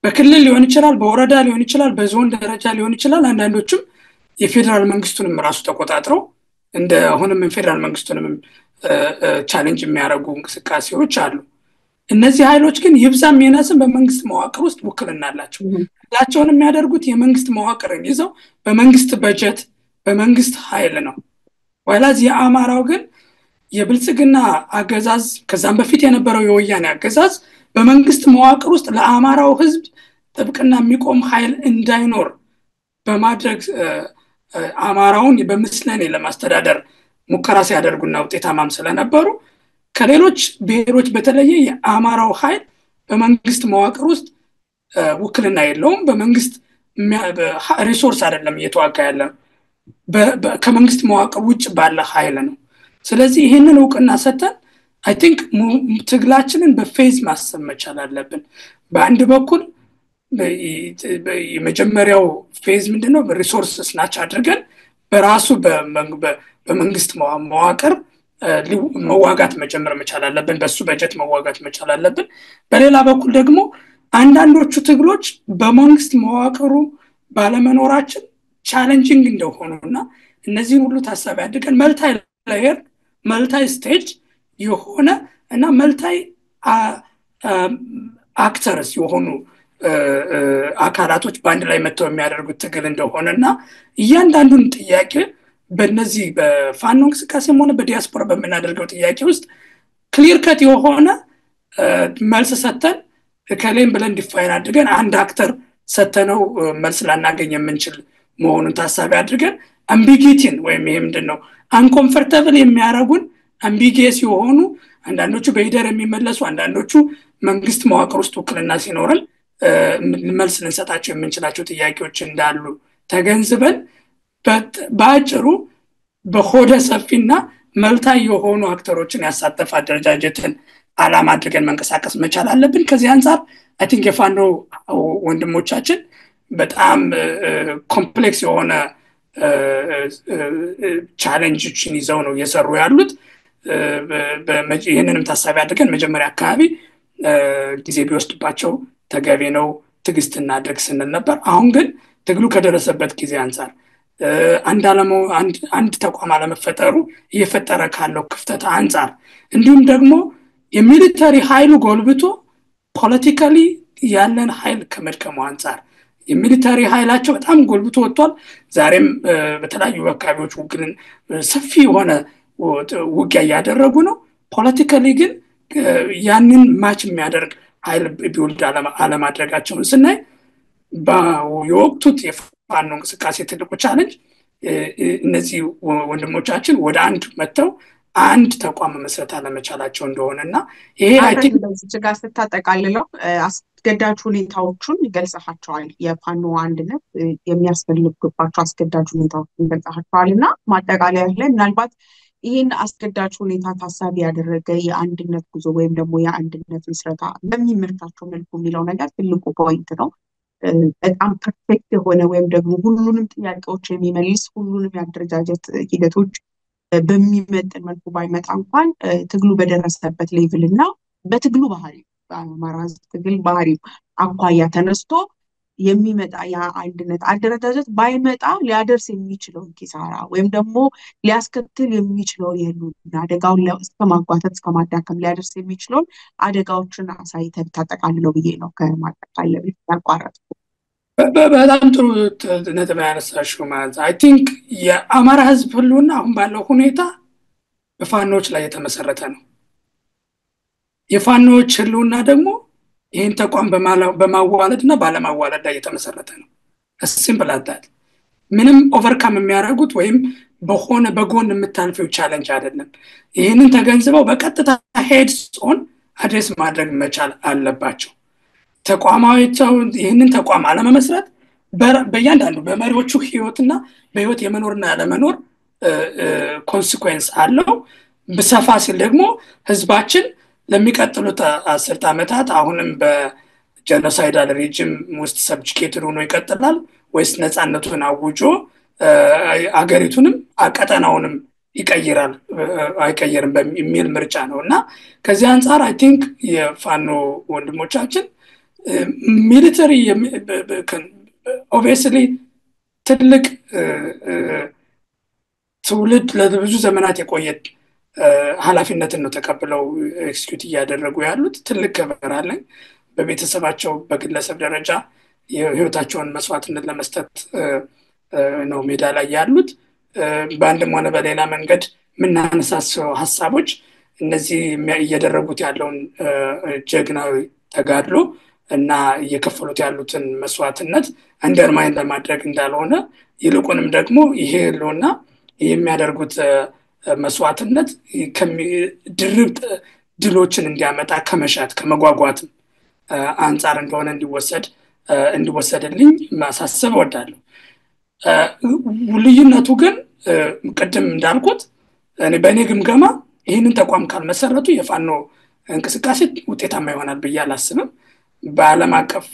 በክልል ሊሆን ይችላል፣ በወረዳ ሊሆን ይችላል፣ በዞን ደረጃ ሊሆን ይችላል። አንዳንዶቹም የፌደራል መንግስቱንም ራሱ ተቆጣጥረው አሁንም ፌደራል መንግስቱንም ቻሌንጅ የሚያደርጉ እንቅስቃሴዎች አሉ። እነዚህ ኃይሎች ግን ይብዛም ይነስም በመንግስት መዋቅር ውስጥ ውክልና አላቸው። ያቸውን የሚያደርጉት የመንግስት መዋቅርን ይዘው በመንግስት በጀት በመንግስት ኃይል ነው። ወላዚ የአማራው ግን የብልጽግና አገዛዝ ከዛም በፊት የነበረው የወያኔ አገዛዝ በመንግስት መዋቅር ውስጥ ለአማራው ህዝብ ጥብቅና የሚቆም ኃይል እንዳይኖር በማድረግ አማራውን በምስለኔ ለማስተዳደር ሙከራ ሲያደርጉና ውጤታማም ስለነበሩ ከሌሎች ብሔሮች በተለየ የአማራው ኃይል በመንግስት መዋቅር ውስጥ ውክልና የለውም። በመንግስት ሪሶርስ አይደለም እየተዋጋ ያለ፣ ከመንግስት መዋቅር ውጭ ባለ ኃይል ነው። ስለዚህ ይህንን እውቅና ሰጥተን አይ ቲንክ ትግላችንን በፌዝ ማሰብ መቻል አለብን። በአንድ በኩል የመጀመሪያው ፌዝ ምንድነው? ሪሶርስ ስናች አድርገን በራሱ በመንግስት መዋቅር መዋጋት መጀመር መቻል አለብን። በሱ በጀት መዋጋት መቻል አለብን። በሌላ በኩል ደግሞ አንዳንዶቹ ትግሎች በመንግስት መዋቅሩ ባለመኖራችን ቻሌንጂንግ እንደሆኑና እነዚህን ሁሉ ታሳቢ አድርገን መልታይ ላየር መልታይ ስቴጅ የሆነ እና መልታይ አክተርስ የሆኑ አካላቶች በአንድ ላይ መጥተው የሚያደርጉት ትግል እንደሆነና እያንዳንዱን ጥያቄ በእነዚህ በፋኖ እንቅስቃሴም ሆነ በዲያስፖራ በምናደርገው ጥያቄ ውስጥ ክሊር ከት የሆነ መልስ ሰጥተን ከሌም ብለን ዲፋይን አድርገን አንድ አክተር ሰጥተነው መልስ ላናገኝ የምንችል መሆኑን ታሳቢ አድርገን አምቢጊቲን ወይም ይሄ ምንድነው አንኮምፎርታብል የሚያረጉን አምቢጊየስ የሆኑ አንዳንዶቹ በሂደር የሚመለሱ አንዳንዶቹ መንግስት መዋቅር ውስጥ ውክልና ሲኖረን መልስ ልንሰጣቸው የምንችላቸው ጥያቄዎች እንዳሉ ተገንዝበን በአጭሩ በሆደ ሰፊና መልታይ የሆኑ አክተሮችን ያሳተፈ አደረጃጀትን ዓላማ አድርገን መንቀሳቀስ መቻል አለብን። ከዚህ አንፃር አይ ቲንክ የፋኖ ወንድሞቻችን በጣም ኮምፕሌክስ የሆነ ቻሌንጆችን ይዘው ነው እየሰሩ ያሉት። ይህንንም ታሳቢ አድርገን መጀመሪያ አካባቢ ጊዜ ቢወስድባቸው ተገቢ ነው ትግስት እናድርግ ስንል ነበር። አሁን ግን ትግሉ ከደረሰበት ጊዜ አንፃር አንድ ተቋም አለመፈጠሩ እየፈጠረ ካለው ክፍተት አንፃር እንዲሁም ደግሞ የሚሊተሪ ኃይሉ ጎልብቶ ፖለቲካሊ ያለን ኃይል ከመድከሙ አንፃር የሚሊተሪ ኃይላቸው በጣም ጎልብቶ ወጥቷል። ዛሬም በተለያዩ አካባቢዎች ውግንን ሰፊ የሆነ ውጊያ እያደረጉ ነው። ፖለቲካሊ ግን ያንን ማች የሚያደርግ ኃይል ቢውልድ አለማድረጋቸውን ስናይ የወቅቱት የፋኖ እንቅስቃሴ ትልቁ ቻሌንጅ እነዚህ ወንድሞቻችን ወደ አንድ መጥተው አንድ ተቋም መስረት አለመቻላቸው እንደሆነና ይሄ አይ ቲንክ በዚህ ጋር ስታጠቃልለው አስገዳጅ ሁኔታዎችን ይገልጻቸዋል። የፋኖ አንድነት የሚያስፈልግባቸው አስገዳጅ ሁኔታዎችን ይገልጻቸዋልና ማጠቃለያ ላይ ምናልባት ይህን አስገዳጅ ሁኔታ ታሳቢ ያደረገ የአንድነት ጉዞ ወይም ደግሞ የአንድነት ምስረታ በሚመርታቸው መልኩ የሚለው ነገር ትልቁ ፖይንት ነው። በጣም ፐርፌክት የሆነ ወይም ደግሞ ሁሉንም ጥያቄዎች የሚመልስ ሁሉንም የአደረጃጀት ሂደቶች በሚመጥን መልኩ ባይመጣ እንኳን ትግሉ በደረሰበት ሌቭል እና በትግሉ ባህሪ በአማራ ሕዝብ ትግል ባህሪ አኳያ ተነስቶ የሚመጣ የአንድነት አደረጃጀት ባይመጣ ሊያደርስ የሚችለው ኪሳራ ወይም ደግሞ ሊያስከትል የሚችለው የህልውና አደጋውን እስከ ማጓተት እስከ ማዳከም ሊያደርስ የሚችለው አደጋዎችን አሳይተህ ታጠቃልለው ብዬ ነው ከማጠቃለል ያቋረጥኩ። በጣም ጥሩ ነጥብ ያነሳሽው። ማለት አይ ቲንክ የአማራ ሕዝብ ህልውና አሁን ባለው ሁኔታ በፋኖች ላይ የተመሰረተ ነው። የፋኖች ህልውና ደግሞ ይህን ተቋም በማዋለድና ባለማዋለድ ላይ የተመሰረተ ነው። ሲምፕል አዳት ምንም ኦቨርካም የሚያደርጉት ወይም በጎን የምታልፈው ቻሌንጅ አይደለም። ይህንን ተገንዝበው በቀጥታ ሄድስ ኦን አድሬስ ማድረግ መቻል አለባቸው። ተቋማዊው ይህንን ተቋም አለመመስረት በእያንዳንዱ በመሪዎቹ ህይወትና በህይወት የመኖርና ያለመኖር ኮንሲኩዌንስ አለው። በሰፋ ሲል ደግሞ ህዝባችን ለሚቀጥሉት 10 ዓመታት አሁንም በጄኖሳይዳል ሪጅም ውስጥ ሰብጁኬትድ ሆኖ ይቀጥላል ወይስ ነፃነቱን አውጆ አገሪቱንም አቀጠናውንም ይቀይራል አይቀየርም በሚል ምርጫ ነውና ከዚህ አንፃር አይ ቲንክ የፋኖ ወንድሞቻችን ሚሊተሪ ኦብቪየስሊ ትልቅ ትውልድ ለብዙ ዘመናት የቆየ ኃላፊነትን ነው ተቀብለው ኤክስኪዩት እያደረጉ ያሉት። ትልቅ ክብር አለኝ። በቤተሰባቸው በግለሰብ ደረጃ የህይወታቸውን መስዋዕትነት ለመስጠት ነው ሜዳ ላይ ያሉት። በአንድም ሆነ በሌላ መንገድ የምናነሳቸው ሀሳቦች እነዚህ እያደረጉት ያለውን ጀግናዊ ተጋድሎ እና እየከፈሉት ያሉትን መስዋዕትነት አንደርማይን ለማድረግ እንዳልሆነ ይልቁንም ደግሞ ይሄ ህልውና የሚያደርጉት መስዋዕትነት ድርብ ድሎችን እንዲያመጣ ከመሻት ከመጓጓትም አንፃር እንደሆነ እንዲወሰድልኝ ማሳሰብ እወዳለሁ። ልዩነቱ ግን ቅድም እንዳልኩት በእኔ ግምገማ ይህንን ተቋም ካልመሰረቱ የፋኖ እንቅስቃሴ ውጤታማ ይሆናል ብዬ አላስብም። በዓለም አቀፍ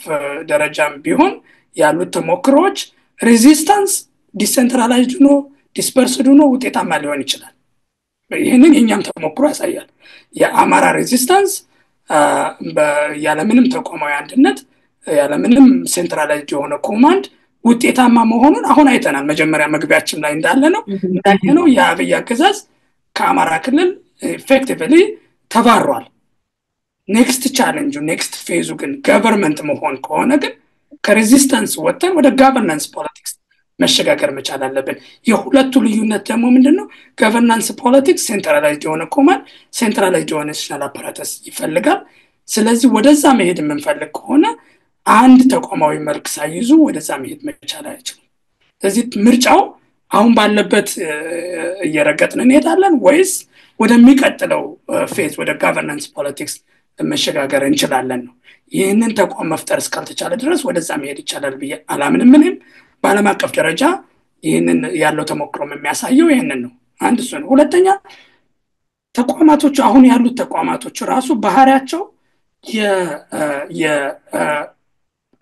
ደረጃም ቢሆን ያሉት ተሞክሮዎች ሬዚስታንስ ዲሴንትራላይዝድ ሆኖ ዲስፐርስድ ሆኖ ውጤታማ ሊሆን ይችላል። ይህንን የኛም ተሞክሮ ያሳያል። የአማራ ሬዚስታንስ ያለምንም ተቋማዊ አንድነት ያለምንም ሴንትራላይዝድ የሆነ ኮማንድ ውጤታማ መሆኑን አሁን አይተናል። መጀመሪያ መግቢያችን ላይ እንዳየነው የአብይ አገዛዝ ከአማራ ክልል ኢፌክቲቭሊ ተባሯል። ኔክስት ቻሌንጁ ኔክስት ፌዙ ግን ገቨርንመንት መሆን ከሆነ ግን ከሬዚስታንስ ወጥተን ወደ ጋቨርናንስ ፖለቲክስ መሸጋገር መቻል አለብን። የሁለቱ ልዩነት ደግሞ ምንድነው? ገቨርናንስ ፖለቲክስ ሴንትራላይዝድ የሆነ ኮማንድ ሴንትራላይዝድ የሆነ ናሽናል አፓራተስ ይፈልጋል። ስለዚህ ወደዛ መሄድ የምንፈልግ ከሆነ አንድ ተቋማዊ መልክ ሳይዙ ወደዛ መሄድ መቻል አይችልም። ስለዚህ ምርጫው አሁን ባለበት እየረገጥን እንሄዳለን ወይስ ወደሚቀጥለው ፌዝ ወደ ጋቨርናንስ ፖለቲክስ መሸጋገር እንችላለን ነው። ይህንን ተቋም መፍጠር እስካልተቻለ ድረስ ወደዛ መሄድ ይቻላል ብዬ አላምንም። ምንም በዓለም አቀፍ ደረጃ ይህንን ያለው ተሞክሮም የሚያሳየው ይህንን ነው። አንድ እሱ ነው። ሁለተኛ ተቋማቶቹ አሁን ያሉት ተቋማቶቹ ራሱ ባህሪያቸው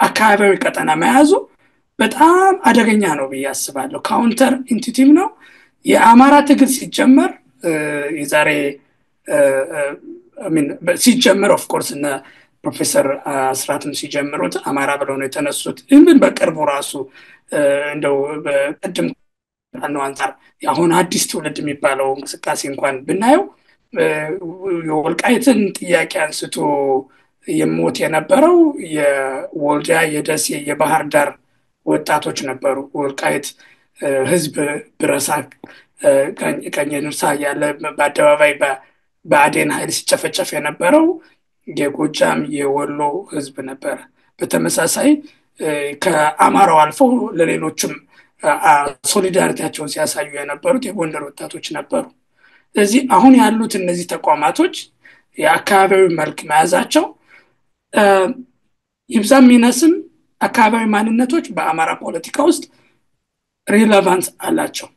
የአካባቢያዊ ቀጠና መያዙ በጣም አደገኛ ነው ብዬ አስባለሁ። ካውንተር ኢንቱቲቭ ነው። የአማራ ትግል ሲጀመር የዛሬ ሲጀመር ኦፍ ኮርስ እና ፕሮፌሰር አስራትም ሲጀምሩት አማራ ብለው ነው የተነሱት። ግን በቅርቡ ራሱ እንደው በቀደም ነው አንፃር አሁን አዲስ ትውልድ የሚባለው እንቅስቃሴ እንኳን ብናየው የወልቃይትን ጥያቄ አንስቶ የሞት የነበረው የወልዲያ፣ የደሴ፣ የባህር ዳር ወጣቶች ነበሩ። ወልቃይት ህዝብ ብረሳ ቀኝ ንርሳ ያለ በአደባባይ በአዴን ኃይል ሲጨፈጨፍ የነበረው የጎጃም የወሎ ህዝብ ነበረ። በተመሳሳይ ከአማራው አልፎ ለሌሎችም ሶሊዳሪቲያቸውን ሲያሳዩ የነበሩት የጎንደር ወጣቶች ነበሩ። ስለዚህ አሁን ያሉት እነዚህ ተቋማቶች የአካባቢው መልክ መያዛቸው ይብዛም ይነስም አካባቢ ማንነቶች በአማራ ፖለቲካ ውስጥ ሪሌቫንስ አላቸው።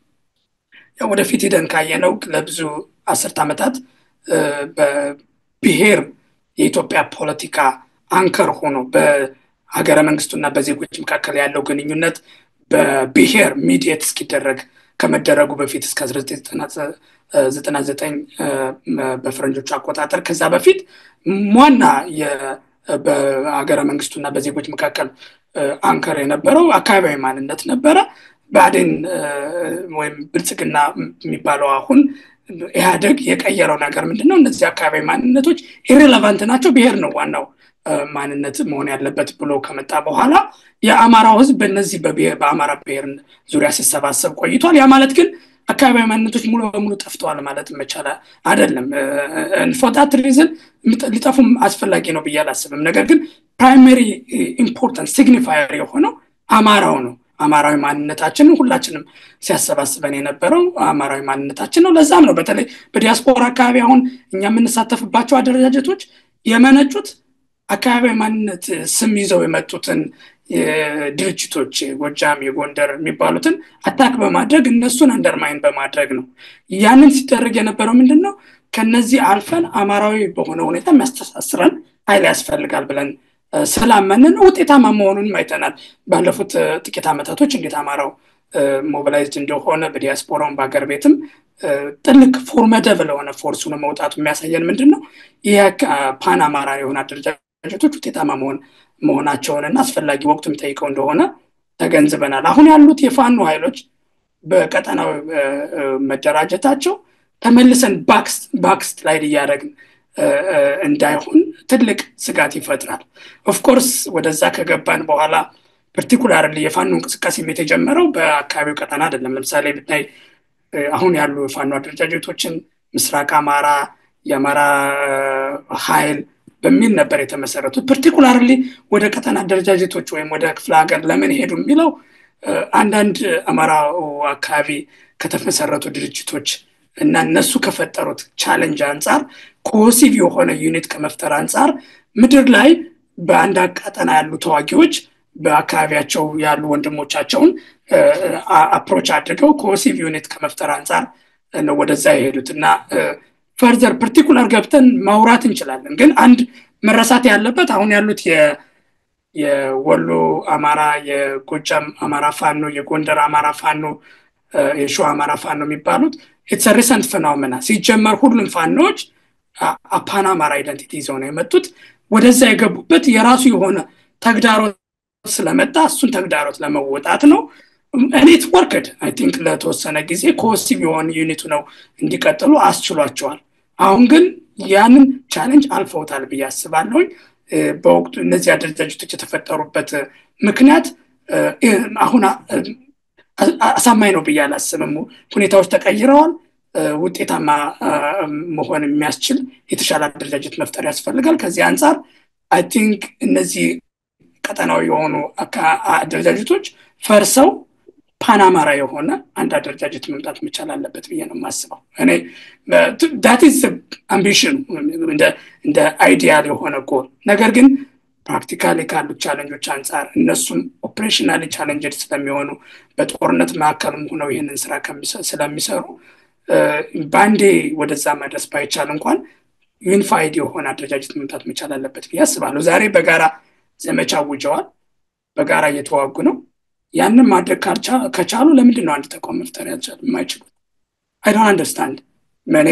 ወደፊት ሄደን ካየነው ለብዙ አስርት ዓመታት በብሔር የኢትዮጵያ ፖለቲካ አንከር ሆኖ በሀገረ መንግስቱና በዜጎች መካከል ያለው ግንኙነት በብሔር ሚዲየት እስኪደረግ ከመደረጉ በፊት እስከ 1999 በፈረንጆች አቆጣጠር ከዛ በፊት ዋና በሀገረ መንግስቱና በዜጎች መካከል አንከር የነበረው አካባቢያዊ ማንነት ነበረ። ባዴን ወይም ብልጽግና የሚባለው አሁን ኢህአዴግ የቀየረው ነገር ምንድነው? እነዚህ አካባቢ ማንነቶች ኢሬሌቫንት ናቸው፣ ብሔር ነው ዋናው ማንነት መሆን ያለበት ብሎ ከመጣ በኋላ የአማራው ህዝብ በእነዚህ በአማራ ብሔር ዙሪያ ሲሰባሰብ ቆይቷል። ያ ማለት ግን አካባቢ ማንነቶች ሙሉ በሙሉ ጠፍተዋል ማለት መቻል አይደለም። ፎታት ሪዝን ሊጠፉም አስፈላጊ ነው ብዬ አላስብም። ነገር ግን ፕራይመሪ ኢምፖርታንስ ሲግኒፋየር የሆነው አማራው ነው። አማራዊ ማንነታችንን ሁላችንም ሲያሰባስበን የነበረው አማራዊ ማንነታችን ነው። ለዛም ነው በተለይ በዲያስፖራ አካባቢ አሁን እኛ የምንሳተፍባቸው አደረጃጀቶች የመነጩት አካባቢያዊ ማንነት ስም ይዘው የመጡትን ድርጅቶች ጎጃም፣ የጎንደር የሚባሉትን አታክ በማድረግ እነሱን አንደርማይን በማድረግ ነው። ያንን ሲደረግ የነበረው ምንድነው? ከነዚህ አልፈን አማራዊ በሆነ ሁኔታ የሚያስተሳስረን ኃይል ያስፈልጋል ብለን ስላመንን ውጤታማ መሆኑንም አይተናል። ባለፉት ጥቂት ዓመታቶች እንዴት አማራው ሞቢላይዝድ እንደሆነ በዲያስፖራውን በአገር ቤትም ጥልቅ ፎርመደብል የሆነ ፎርስ ሆኖ መውጣቱ የሚያሳየን ምንድነው? ይሄ ፓን አማራ የሆነ አደረጃጀቶች ውጤታማ መሆናቸውንና አስፈላጊ ወቅቱ የሚጠይቀው እንደሆነ ተገንዝበናል። አሁን ያሉት የፋኖ ኃይሎች በቀጠናው መደራጀታቸው ተመልሰን ባክስላይድ እያደረግን እንዳይሆን ትልቅ ስጋት ይፈጥራል። ኦፍ ኮርስ ወደዛ ከገባን በኋላ ፓርቲኩላርሊ የፋኖ እንቅስቃሴ የተጀመረው በአካባቢው ቀጠና አይደለም። ለምሳሌ ብታይ አሁን ያሉ የፋኖ አደረጃጀቶችን ምስራቅ አማራ፣ የአማራ ኃይል በሚል ነበር የተመሰረቱት። ፓርቲኩላርሊ ወደ ቀጠና አደረጃጀቶች ወይም ወደ ክፍለ ሀገር ለምን ሄዱ የሚለው አንዳንድ አማራው አካባቢ ከተመሰረቱ ድርጅቶች እና እነሱ ከፈጠሩት ቻሌንጅ አንፃር ኮሲቭ የሆነ ዩኒት ከመፍጠር አንፃር ምድር ላይ በአንድ ቀጠና ያሉ ተዋጊዎች በአካባቢያቸው ያሉ ወንድሞቻቸውን አፕሮች አድርገው ኮሲቭ ዩኒት ከመፍጠር አንፃር ነው ወደዛ የሄዱትና ፈርዘር ፓርቲኩላር ገብተን ማውራት እንችላለን። ግን አንድ መረሳት ያለበት አሁን ያሉት የወሎ አማራ፣ የጎጃም አማራ ፋኖ፣ የጎንደር አማራ ፋኖ፣ የሸዋ አማራ ፋኖ የሚባሉት ኢትስ አ ሪሰንት ፌኖሜና። ሲጀመር ሁሉም ፋኖች አፓን አማራ አይደንቲቲ ይዘው ነው የመጡት። ወደዛ የገቡበት የራሱ የሆነ ተግዳሮት ስለመጣ እሱን ተግዳሮት ለመወጣት ነው። እኔት ወርክድ አይ ቲንክ ለተወሰነ ጊዜ ኮሲቭ የሆነ ዩኒቱ ነው እንዲቀጥሉ አስችሏቸዋል። አሁን ግን ያንን ቻሌንጅ አልፈውታል ብዬ አስባለሁ። በወቅቱ እነዚህ አደረጃጀቶች የተፈጠሩበት ምክንያት አሁን አሳማኝ ነው ብዬ አላስብም። ሁኔታዎች ተቀይረዋል። ውጤታማ መሆን የሚያስችል የተሻለ አደረጃጀት መፍጠር ያስፈልጋል። ከዚህ አንፃር አይ ቲንክ እነዚህ ቀጠናዊ የሆኑ አደረጃጀቶች ፈርሰው ፓናማራ የሆነ አንድ አደረጃጀት መምጣት መቻል አለበት ብዬ ነው የማስበው። እኔ that is ambition እንደ አይዲያል የሆነ ጎል። ነገር ግን ፕራክቲካሊ ካሉ ቻሌንጆች አንፃር እነሱም ኦፕሬሽናሊ ቻሌንጅድ ስለሚሆኑ በጦርነት ማዕከልም ሆነው ይህንን ስራ ስለሚሰሩ ባንዴ ወደዛ መድረስ ባይቻል እንኳን ዩኒፋይድ የሆነ አደረጃጀት መምጣት መቻል አለበት ብዬ አስባለሁ። ዛሬ በጋራ ዘመቻ አውጀዋል፣ በጋራ እየተዋጉ ነው። ያንን ማድረግ ከቻሉ ለምንድን ነው አንድ ተቋም መፍጠር ያልቻሉ የማይችሉት? I don't understand። እኔ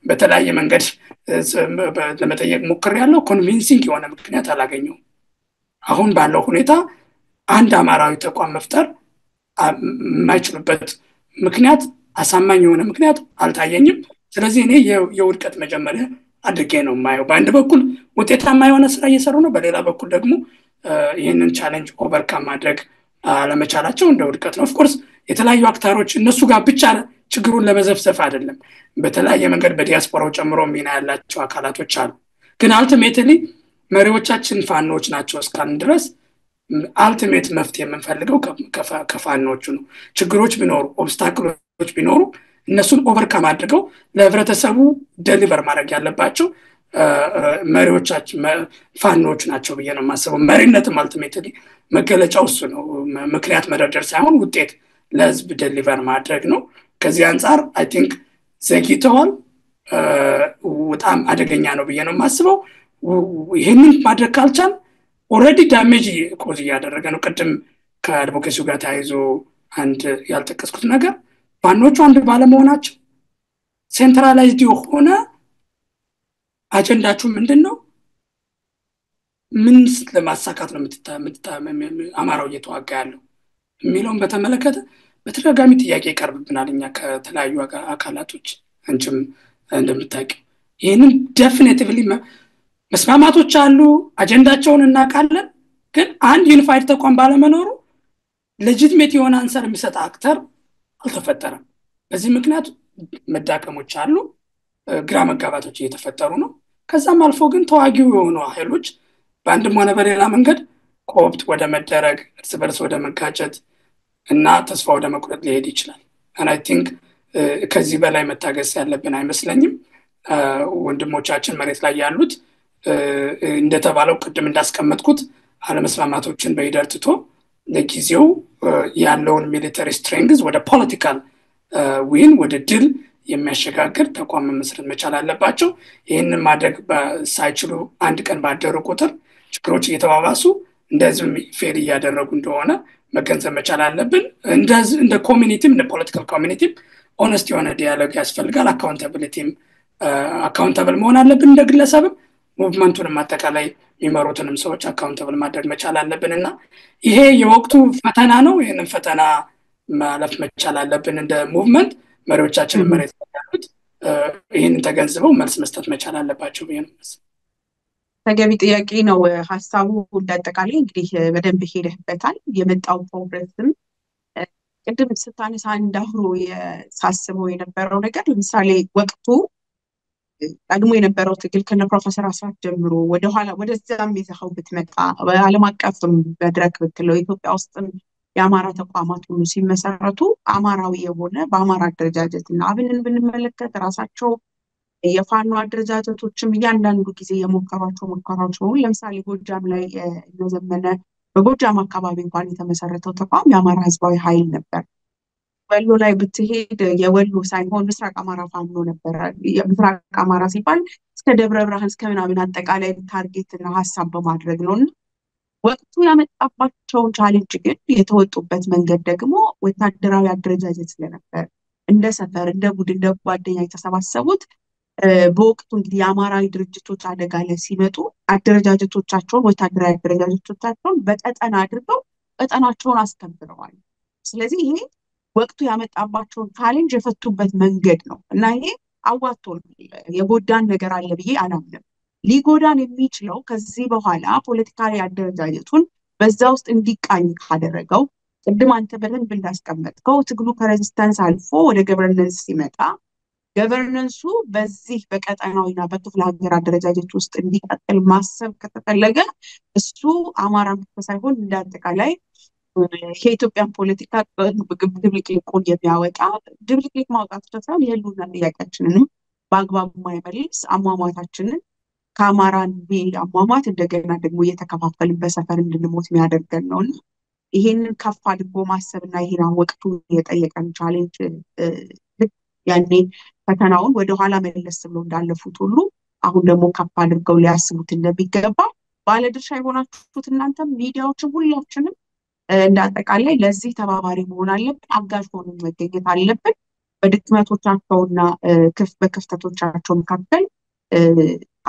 በተለያየ መንገድ ለመጠየቅ ሞክሬያለሁ። ኮንቪንሲንግ የሆነ ምክንያት አላገኘሁም። አሁን ባለው ሁኔታ አንድ አማራዊ ተቋም መፍጠር የማይችሉበት ምክንያት አሳማኝ የሆነ ምክንያት አልታየኝም። ስለዚህ እኔ የውድቀት መጀመሪያ አድርጌ ነው የማየው። በአንድ በኩል ውጤታማ የሆነ ስራ እየሰሩ ነው፣ በሌላ በኩል ደግሞ ይህንን ቻሌንጅ ኦቨርካም ማድረግ አለመቻላቸው እንደ ውድቀት ነው። ኦፍኮርስ የተለያዩ አክተሮች እነሱ ጋር ብቻ ችግሩን ለመዘፍዘፍ አይደለም፣ በተለያየ መንገድ በዲያስፖራው ጨምሮ ሚና ያላቸው አካላቶች አሉ። ግን አልቲሜትሊ መሪዎቻችን ፋኖች ናቸው እስካልን ድረስ አልቲሜት መፍትሄ የምንፈልገው ከፋኖቹ ነው። ችግሮች ቢኖሩ ኦብስታክሎች ቢኖሩ እነሱን ኦቨርካም አድርገው ለህብረተሰቡ ደሊቨር ማድረግ ያለባቸው መሪዎቻችን ፋኖች ናቸው ብዬ ነው የማስበው። መሪነትም አልቲሜትሊ መገለጫው እሱ ነው። ምክንያት መደርደር ሳይሆን ውጤት ለህዝብ ደሊቨር ማድረግ ነው። ከዚህ አንጻር አይ ቲንክ ዘግይተዋል። በጣም አደገኛ ነው ብዬ ነው የማስበው። ይህንን ማድረግ ካልቻል ኦልሬዲ ዳሜጅ ኮዝ እያደረገ ነው። ቅድም ከአድቮኬሲው ጋር ተያይዞ አንድ ያልጠቀስኩት ነገር ፋኖቹ አንድ ባለመሆናቸው ሴንትራላይዝድ የሆነ አጀንዳችሁ ምንድነው? ምን ለማሳካት ነው አማራው እየተዋጋ ያለው የሚለውን በተመለከተ በተደጋጋሚ ጥያቄ ይቀርብብናል እኛ ከተለያዩ አካላቶች። አንቺም እንደምታውቂው ይህንን ዴፊኒቲቭሊ መስማማቶች አሉ፣ አጀንዳቸውን እናውቃለን። ግን አንድ ዩኒፋይድ ተቋም ባለመኖሩ ሌጂቲሜት የሆነ አንሰር የሚሰጥ አክተር አልተፈጠረም። በዚህ ምክንያት መዳከሞች አሉ፣ ግራ መጋባቶች እየተፈጠሩ ነው። ከዛም አልፎ ግን ተዋጊው የሆኑ ኃይሎች በአንድም ሆነ በሌላ መንገድ ኮፕት ወደ መደረግ፣ እርስ በርስ ወደ መጋጨት እና ተስፋ ወደ መቁረጥ ሊሄድ ይችላል። and I think ከዚህ በላይ መታገስ ያለብን አይመስለኝም። ወንድሞቻችን መሬት ላይ ያሉት እንደተባለው ቅድም እንዳስቀመጥኩት አለመስማማቶችን በሂደር ትቶ ለጊዜው ያለውን ሚሊተሪ ስትሬንግዝ ወደ ፖለቲካል ዊን ወደ ድል የሚያሸጋግር ተቋም መስረት መቻል አለባቸው። ይህንን ማድረግ ሳይችሉ አንድ ቀን ባደሩ ቁጥር ችግሮች እየተባባሱ እንደዚህ ፌል እያደረጉ እንደሆነ መገንዘብ መቻል አለብን። እንደ ኮሚኒቲም እንደ ፖለቲካል ኮሚኒቲም ኦነስት የሆነ ዲያሎግ ያስፈልጋል። አካውንታብል መሆን አለብን። እንደ ግለሰብም ሙቭመንቱንም አጠቃላይ የሚመሩትንም ሰዎች አካውንታብል ማድረግ መቻል አለብንና ይሄ የወቅቱ ፈተና ነው። ይሄንን ፈተና ማለፍ መቻል አለብን። እንደ ሙቭመንት መሪዎቻችን መሬት ያሉት ይሄንን ተገንዝበው መልስ መስጠት መቻል አለባቸው ብዬ ነው። ተገቢ ጥያቄ ነው። ሐሳቡ እንዳጠቃላይ እንግዲህ በደንብ ሄደህበታል። የመጣው ፕሮግረስም ቅድም ስታነሳ እንዳሁሮ ሳስበው የነበረው ነገር ለምሳሌ ወቅቱ ቀድሞ የነበረው ትግል ከነ ፕሮፌሰር አስራት ጀምሮ ወደኋላ ወደዛም ይዘኸው ብትመጣ በዓለም አቀፍም መድረክ ብትለው ኢትዮጵያ ውስጥም የአማራ ተቋማት ሁሉ ሲመሰረቱ አማራዊ የሆነ በአማራ አደረጃጀትና አብንን ብንመለከት ራሳቸው የፋኖ አደረጃጀቶችም እያንዳንዱ ጊዜ የሞከሯቸው ሙከራዎች ነው። ለምሳሌ ጎጃም ላይ የዘመነ በጎጃም አካባቢ እንኳን የተመሰረተው ተቋም የአማራ ህዝባዊ ኃይል ነበር። ወሎ ላይ ብትሄድ የወሎ ሳይሆን ምስራቅ አማራ ፋኖ ነበር። ምስራቅ አማራ ሲባል እስከ ደብረ ብርሃን እስከ ምናምን አጠቃላይ ታርጌትና ሀሳብ በማድረግ ነው። ወቅቱ ያመጣባቸውን ቻሌንጅ ግን የተወጡበት መንገድ ደግሞ ወታደራዊ አደረጃጀት ስለነበር እንደ ሰፈር እንደ ቡድን እንደ ጓደኛ የተሰባሰቡት በወቅቱ እንግዲህ የአማራዊ ድርጅቶች አደጋ ላይ ሲመጡ አደረጃጀቶቻቸውን ወታደራዊ አደረጃጀቶቻቸውን በቀጠና አድርገው ቀጠናቸውን አስከብረዋል። ስለዚህ ይሄ ወቅቱ ያመጣባቸውን ቻሌንጅ የፈቱበት መንገድ ነው እና ይሄ አዋጥቶን የጎዳን ነገር አለ ብዬ አላምንም። ሊጎዳን የሚችለው ከዚህ በኋላ ፖለቲካዊ አደረጃጀቱን በዛ ውስጥ እንዲቃኝ ካደረገው ቅድም አንተ በደንብ እንዳስቀመጥከው ትግሉ ከሬዚስታንስ አልፎ ወደ ገቨርነንስ ሲመጣ ገቨርነንሱ በዚህ በቀጠናዊና በክፍለ ሀገር አደረጃጀት ውስጥ እንዲቀጥል ማሰብ ከተፈለገ እሱ አማራ ብቻ ሳይሆን እንዳጠቃላይ የኢትዮጵያን ፖለቲካ ድብልቅልቁን የሚያወጣ ድብልቅልቅ ማውጣት ተሳል የህልውና ጥያቄያችንንም በአግባቡ ማይመልስ አሟሟታችንን ከአማራን አሟሟት እንደገና ደግሞ እየተከፋፈልን በሰፈር እንድንሞት የሚያደርገን ነው። ይሄንን ከፍ አድርጎ ማሰብና ይሄን ወቅቱ የጠየቀን ቻሌንጅ ያኔ ፈተናውን ወደኋላ መለስ ብሎ እንዳለፉት ሁሉ አሁን ደግሞ ከፍ አድርገው ሊያስቡት እንደሚገባ ባለድርሻ የሆናችሁት እናንተም ሚዲያዎችም ሁላችንም እንዳጠቃላይ ለዚህ ተባባሪ መሆን አለብን። አጋዥ ሆነን መገኘት አለብን። በድክመቶቻቸውና በክፍተቶቻቸው መካከል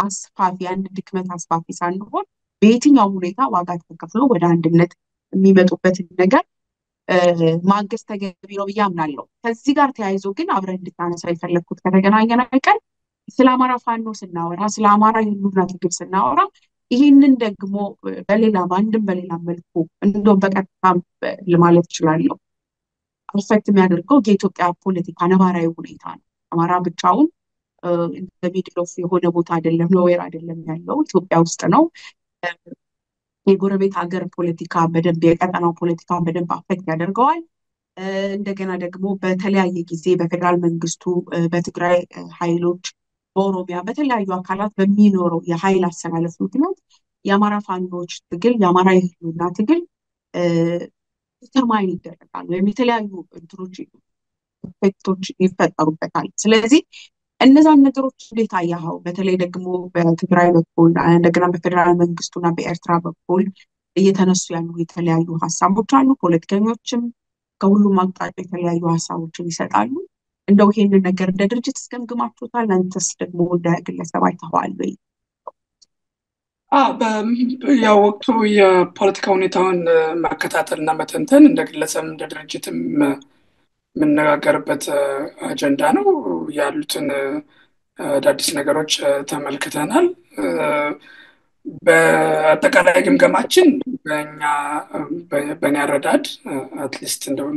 አስፋፊ አንድ ድክመት አስፋፊ ሳንሆን በየትኛው ሁኔታ ዋጋ ተከፍሎ ወደ አንድነት የሚመጡበትን ነገር ማገዝ ተገቢ ነው ብዬ አምናለሁ። ከዚህ ጋር ተያይዞ ግን አብረን እንድታነሳ የፈለግኩት ከተገናኘን አይቀር ስለ አማራ ፋኖ ስናወራ፣ ስለ አማራ የህልውና ትግል ስናወራ ይህንን ደግሞ በሌላ በአንድም በሌላ መልኩ እንደውም በቀጥታም ለማለት እችላለሁ አፌክት የሚያደርገው የኢትዮጵያ ፖለቲካ ነባራዊ ሁኔታ ነው። አማራ ብቻውን እንደ ሚድል ኦፍ የሆነ ቦታ አይደለም፣ ኖዌር አይደለም ያለው ኢትዮጵያ ውስጥ ነው። የጎረቤት ሀገር ፖለቲካ በደንብ የቀጠናው ፖለቲካ በደንብ አፌክት ያደርገዋል። እንደገና ደግሞ በተለያየ ጊዜ በፌዴራል መንግስቱ፣ በትግራይ ኃይሎች፣ በኦሮሚያ በተለያዩ አካላት በሚኖረው የኃይል አሰላለፍ ምክንያት የአማራ ፋኖች ትግል የአማራ የህልውና ትግል ዲተርማይን ይደረጋል ወይም የተለያዩ እንትኖች ኢፌክቶች ይፈጠሩበታል። ስለዚህ እነዛን ነገሮች እንዴት አያኸው? በተለይ ደግሞ በትግራይ በኩል እንደገና በፌዴራል መንግስቱና በኤርትራ በኩል እየተነሱ ያሉ የተለያዩ ሀሳቦች አሉ። ፖለቲከኞችም ከሁሉም አቅጣጫ የተለያዩ ሀሳቦችን ይሰጣሉ። እንደው ይሄንን ነገር እንደ ድርጅት እስገምግማችሁታል? አንተስ ደግሞ እንደ ግለሰብ አይተኸዋል ወይ? ያው ወቅቱ የፖለቲካ ሁኔታውን መከታተልና መተንተን እንደ ግለሰብ እንደ ድርጅትም የምነጋገርበት አጀንዳ ነው። ያሉትን አዳዲስ ነገሮች ተመልክተናል። በአጠቃላይ ግምገማችን በእኔ አረዳድ አትሊስት እንደው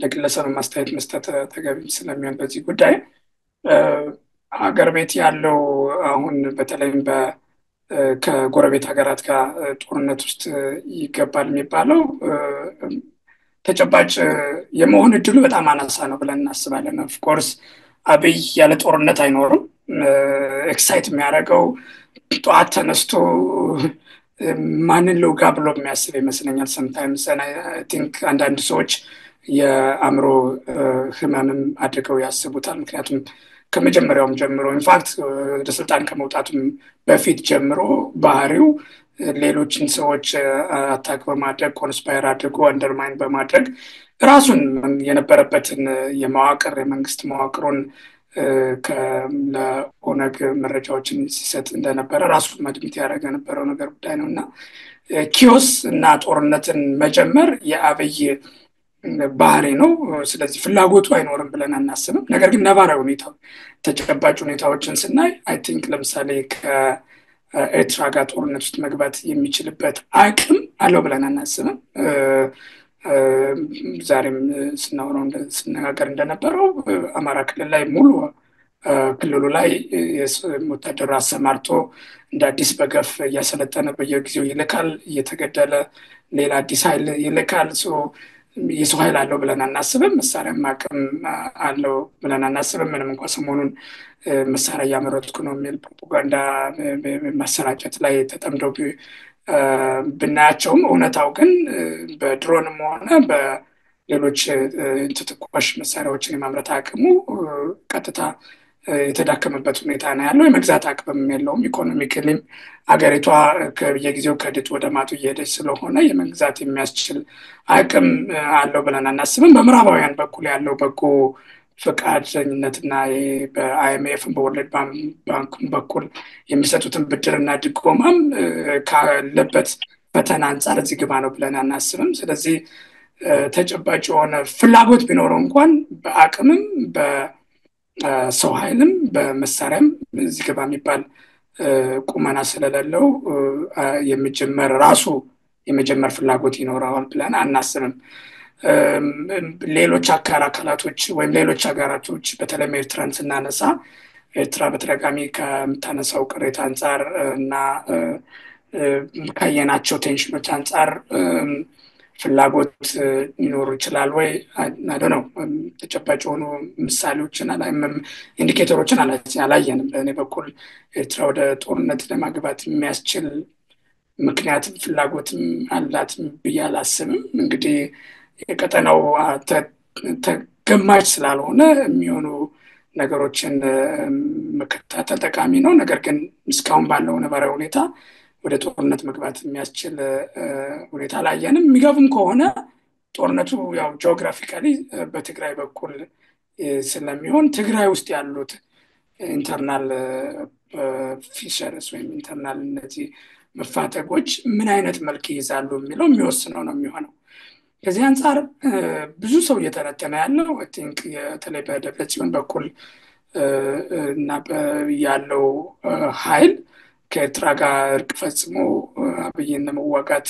ለግለሰብ ማስተያየት መስጠት ተገቢ ስለሚሆን በዚህ ጉዳይ ሀገር ቤት ያለው አሁን በተለይም ከጎረቤት ሀገራት ጋር ጦርነት ውስጥ ይገባል የሚባለው ተጨባጭ የመሆን እድሉ በጣም አናሳ ነው ብለን እናስባለን። ኦፍኮርስ አብይ ያለ ጦርነት አይኖርም። ኤክሳይት የሚያደርገው ጠዋት ተነስቶ ማንን ልውጋ ብሎ የሚያስብ ይመስለኛል። ሰምታይምስ ቲንክ አንዳንድ ሰዎች የአእምሮ ህመምም አድርገው ያስቡታል። ምክንያቱም ከመጀመሪያውም ጀምሮ ኢንፋክት ወደ ስልጣን ከመውጣቱም በፊት ጀምሮ ባህሪው ሌሎችን ሰዎች አታክ በማድረግ ኮንስፓየር አድርጎ አንደርማይን በማድረግ ራሱን የነበረበትን የመዋቅር የመንግስት መዋቅሩን ለኦነግ መረጃዎችን ሲሰጥ እንደነበረ ራሱን መድሚት ያደረገ የነበረው ነገር ጉዳይ ነው እና ኪዮስ እና ጦርነትን መጀመር የአብይ ባህሪ ነው። ስለዚህ ፍላጎቱ አይኖርም ብለን አናስብም። ነገር ግን ነባራዊ ሁኔታ ተጨባጭ ሁኔታዎችን ስናይ አይ ቲንክ ለምሳሌ ከኤርትራ ጋር ጦርነት ውስጥ መግባት የሚችልበት አቅም አለው ብለን አናስብም። ዛሬም ስነጋገር እንደነበረው አማራ ክልል ላይ ሙሉ ክልሉ ላይ ወታደር አሰማርቶ እንደ አዲስ በገፍ እያሰለጠነ በየጊዜው ይልካል፣ እየተገደለ ሌላ አዲስ ኃይል ይልካል። የሰው ኃይል አለው ብለን አናስብም። መሳሪያም አቅም አለው ብለን አናስብም። ምንም እንኳ ሰሞኑን መሳሪያ እያመረትኩ ነው የሚል ፕሮፓጋንዳ ማሰራጨት ላይ ተጠምደው ብናያቸውም እውነታው ግን በድሮንም ሆነ በሌሎች ተተኳሽ መሳሪያዎችን የማምረት አቅሙ ቀጥታ የተዳከመበት ሁኔታ ነው ያለው። የመግዛት አቅምም የለውም። ኢኮኖሚክሊም አገሪቷ በየጊዜው ከድጡ ወደ ማጡ እየሄደች ስለሆነ የመግዛት የሚያስችል አቅም አለው ብለን አናስብም። በምዕራባውያን በኩል ያለው በጎ ፈቃደኝነትና በአይኤምኤፍም በወርልድ ባንክም በኩል የሚሰጡትን ብድርና ድጎማም ካለበት ፈተና አንጻር እዚህ ግባ ነው ብለን አናስብም። ስለዚህ ተጨባጭ የሆነ ፍላጎት ቢኖረው እንኳን በአቅምም በሰው ኃይልም በመሳሪያም እዚህ ግባ የሚባል ቁመና ስለሌለው የመጀመር ፍላጎት ይኖረዋል ብለን አናስብም። ሌሎች አካላቶች ወይም ሌሎች ሀገራቶች በተለይም ኤርትራን ስናነሳ ኤርትራ በተደጋጋሚ ከምታነሳው ቅሬታ አንጻር እና ካየናቸው ቴንሽኖች አንጻር ፍላጎት ሊኖሩ ይችላል ወይ ነው። ተጨባጭ የሆኑ ምሳሌዎችን ኢንዲኬተሮችን አላየንም። በእኔ በኩል ኤርትራ ወደ ጦርነት ለማግባት የሚያስችል ምክንያትም ፍላጎትም አላት ብዬ አላስብም። እንግዲህ የቀጠናው ተገማች ስላልሆነ የሚሆኑ ነገሮችን መከታተል ጠቃሚ ነው። ነገር ግን እስካሁን ባለው ነባራዊ ሁኔታ ወደ ጦርነት መግባት የሚያስችል ሁኔታ አላየንም። የሚገቡም ከሆነ ጦርነቱ ያው ጂኦግራፊካሊ በትግራይ በኩል ስለሚሆን ትግራይ ውስጥ ያሉት ኢንተርናል ፊሸርስ ወይም ኢንተርናል እነዚህ መፋተጎች ምን አይነት መልክ ይይዛሉ የሚለው የሚወስነው ነው የሚሆነው። ከዚህ አንጻር ብዙ ሰው እየተነተነ ያለው አይ ቲንክ በተለይ በደብረጽዮን በኩል እና ያለው ኃይል ከኤርትራ ጋር እርቅ ፈጽሞ አብይን ለመዋጋት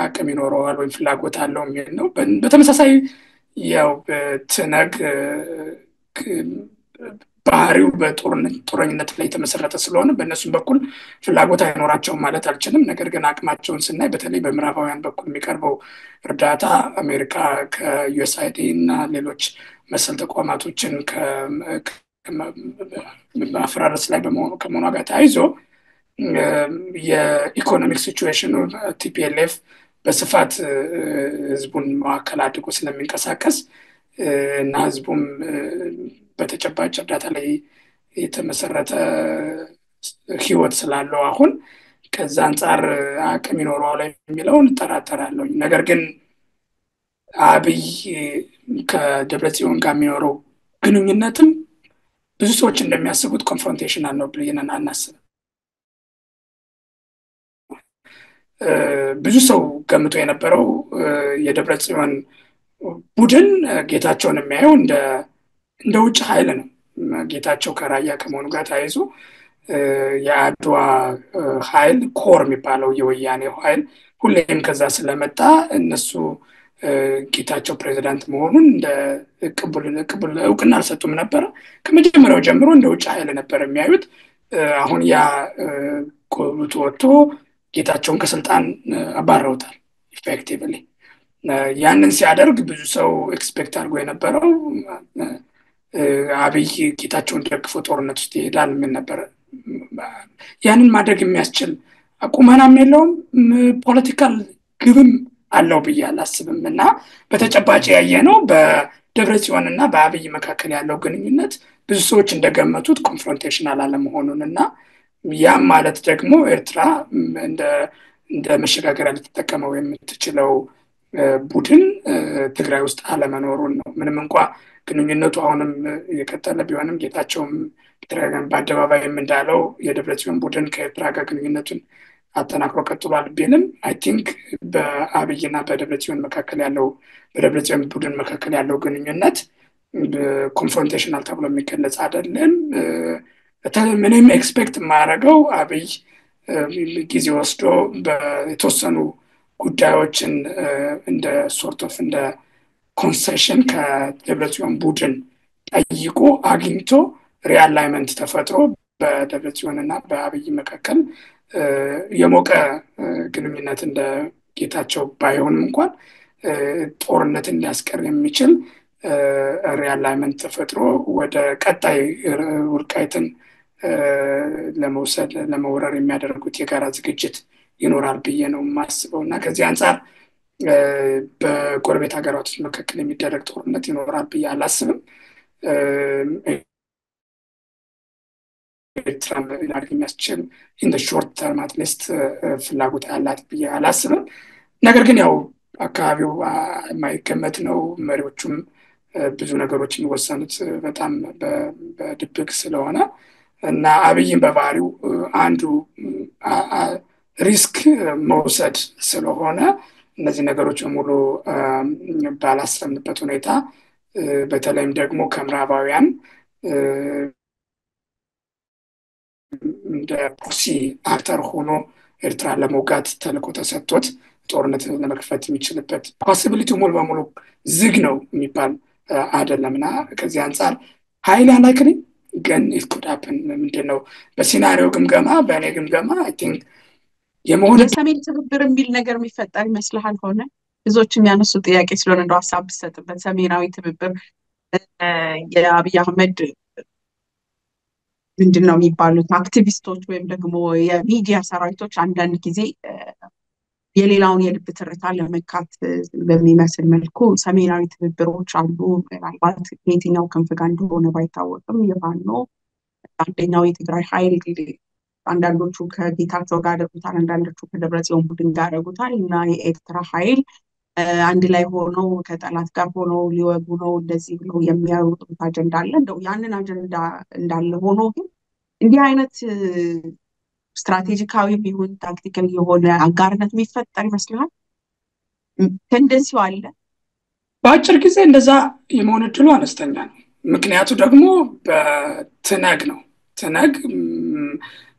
አቅም ይኖረዋል ወይም ፍላጎት አለው የሚል ነው። በተመሳሳይ ያው በትነግ ባህሪው በጦረኝነት ላይ የተመሰረተ ስለሆነ በእነሱም በኩል ፍላጎት አይኖራቸውም ማለት አልችልም። ነገር ግን አቅማቸውን ስናይ በተለይ በምዕራባውያን በኩል የሚቀርበው እርዳታ አሜሪካ ከዩኤስአይዲ እና ሌሎች መሰል ተቋማቶችን ማፈራረስ ላይ ከመሆኗ ጋር ተያይዞ የኢኮኖሚክ ሲቹዌሽኑ ቲፒኤልኤፍ በስፋት ህዝቡን ማዕከል አድርጎ ስለሚንቀሳቀስ እና ህዝቡም በተጨባጭ እርዳታ ላይ የተመሰረተ ህይወት ስላለው አሁን ከዛ አንጻር አቅም ይኖረዋል የሚለውን እጠራጠራለሁ። ነገር ግን አብይ ከደብረጽዮን ጋር የሚኖረው ግንኙነትም ብዙ ሰዎች እንደሚያስቡት ኮንፍሮንቴሽናል ነው ብለን አናስብም። ብዙ ሰው ገምቶ የነበረው የደብረጽዮን ቡድን ጌታቸውን የሚያየው እንደ ውጭ ኃይል ነው። ጌታቸው ከራያ ከመሆኑ ጋር ተያይዞ የአድዋ ኃይል ኮር የሚባለው የወያኔው ኃይል ሁሌም ከዛ ስለመጣ እነሱ ጌታቸው ፕሬዚዳንት መሆኑን እንደ ቅቡል እውቅና አልሰጡም ነበር። ከመጀመሪያው ጀምሮ እንደ ውጭ ኃይል ነበር የሚያዩት። አሁን ያ ኮብቱ ወጥቶ ጌታቸውን ከስልጣን አባረውታል ኢፌክቲቭሊ። ያንን ሲያደርግ ብዙ ሰው ኤክስፔክት አድርጎ የነበረው አብይ ጌታቸውን ደግፎ ጦርነት ውስጥ ይሄዳል ምን ነበር። ያንን ማድረግ የሚያስችል ቁመናም የለውም፣ ፖለቲካል ግብም አለው ብዬ አላስብም። እና በተጨባጭ ያየነው በደብረጽዮን እና በአብይ መካከል ያለው ግንኙነት ብዙ ሰዎች እንደገመቱት ኮንፍሮንቴሽናል አለመሆኑን እና ያም ማለት ደግሞ ኤርትራ እንደ መሸጋገሪያ ልትጠቀመው የምትችለው ቡድን ትግራይ ውስጥ አለመኖሩን ነው። ምንም እንኳ ግንኙነቱ አሁንም የቀጠለ ቢሆንም ጌታቸውም በአደባባይም እንዳለው የደብረጽዮን ቡድን ከኤርትራ ጋር ግንኙነቱን አጠናክሮ ቀጥሏል ቢልም አይ ቲንክ በአብይና በደብረጽዮን ቡድን መካከል ያለው ግንኙነት ኮንፍሮንቴሽናል ተብሎ የሚገለጽ አይደለም። ምንም ኤክስፔክት የማያደርገው አብይ ጊዜ ወስዶ የተወሰኑ ጉዳዮችን እንደ ሶርት ኦፍ እንደ ኮንሴሽን ከደብረጽዮን ቡድን ጠይቆ አግኝቶ ሪአላይመንት ተፈጥሮ በደብረጽዮን እና በአብይ መካከል የሞቀ ግንኙነት እንደ ጌታቸው ባይሆንም እንኳን ጦርነትን ሊያስቀር የሚችል ሪአላይመንት ተፈጥሮ ወደ ቀጣይ ወልቃይትን ለመውረር የሚያደርጉት የጋራ ዝግጅት ይኖራል ብዬ ነው የማስበው። እና ከዚህ አንጻር በጎረቤት ሀገራት መካከል የሚደረግ ጦርነት ይኖራል ብዬ አላስብም። ኤርትራ ሊያደርግ የሚያስችል ኢን ሾርት ተርም አትሊስት ፍላጎት ያላት ብዬ አላስብም። ነገር ግን ያው አካባቢው የማይገመት ነው። መሪዎቹም ብዙ ነገሮች የሚወሰኑት በጣም በድብቅ ስለሆነ እና አብይን በባህሪው አንዱ ሪስክ መውሰድ ስለሆነ እነዚህ ነገሮች ሙሉ ባላሰብንበት ሁኔታ በተለይም ደግሞ ከምዕራባውያን እንደ ፕሮክሲ አክተር ሆኖ ኤርትራ ለመውጋት ተልዕኮ ተሰጥቶት ጦርነት ለመክፈት የሚችልበት ፖሲቢሊቲ ሙሉ በሙሉ ዝግ ነው የሚባል አይደለምና ከዚህ አንጻር ኃይል አንላይክሊ ግን it could happen ምንድነው በሲናሪዮ ግምገማ በእኔ ግምገማ አይ ቲንክ የሰሜን ትብብር የሚል ነገር የሚፈጠር ይመስልሃል? ሆነ ብዙዎች የሚያነሱ ጥያቄ ስለሆነ እንደው ሀሳብ ብትሰጥበት ሰሜናዊ ትብብር የአብይ አህመድ ምንድነው የሚባሉት አክቲቪስቶች ወይም ደግሞ የሚዲያ ሰራዊቶች አንዳንድ ጊዜ የሌላውን የልብ ትርታ ለመካት በሚመስል መልኩ ሰሜናዊ ትብብሮች አሉ። ምናልባት የትኛው ክንፍ ጋር እንደሆነ ባይታወቅም የፋኖ አንደኛው የትግራይ ኃይል አንዳንዶቹ ከጌታቸው ጋር ያደርጉታል፣ አንዳንዶቹ ከደብረጽዮን ቡድን ጋር ያደርጉታል እና የኤርትራ ኃይል አንድ ላይ ሆነው ከጠላት ጋር ሆነው ሊወጉ ነው እንደዚህ ብለው የሚያወጡት አጀንዳ አለ። እንደው ያንን አጀንዳ እንዳለ ሆኖ ግን እንዲህ አይነት ስትራቴጂካዊ ቢሆን ታክቲካል የሆነ አጋርነት የሚፈጠር ይመስልሃል? ቴንደንሲው አለ? በአጭር ጊዜ እንደዛ የመሆን እድሉ አነስተኛ ነው። ምክንያቱ ደግሞ በትነግ ነው። ትነግ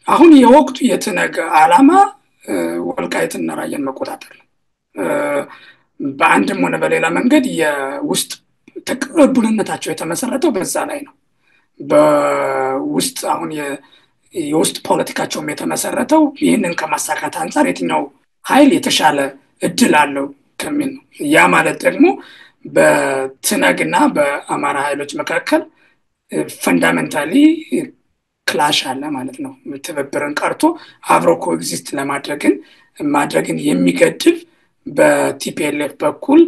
አሁን የወቅቱ የትነግ ዓላማ ወልቃይትና ራያን መቆጣጠር ነው። በአንድም ሆነ በሌላ መንገድ የውስጥ ቅቡልነታቸው የተመሰረተው በዛ ላይ ነው። በውስጥ አሁን የውስጥ ፖለቲካቸውም የተመሰረተው ይህንን ከማሳካት አንጻር የትኛው ኃይል የተሻለ እድል አለው ከሚል ነው። ያ ማለት ደግሞ በትነግና በአማራ ኃይሎች መካከል ፈንዳሜንታሊ ክላሽ አለ ማለት ነው። ትብብርን ቀርቶ አብሮ ኮኤግዚስት ማድረግን የሚገድብ በቲፒኤልኤፍ በኩል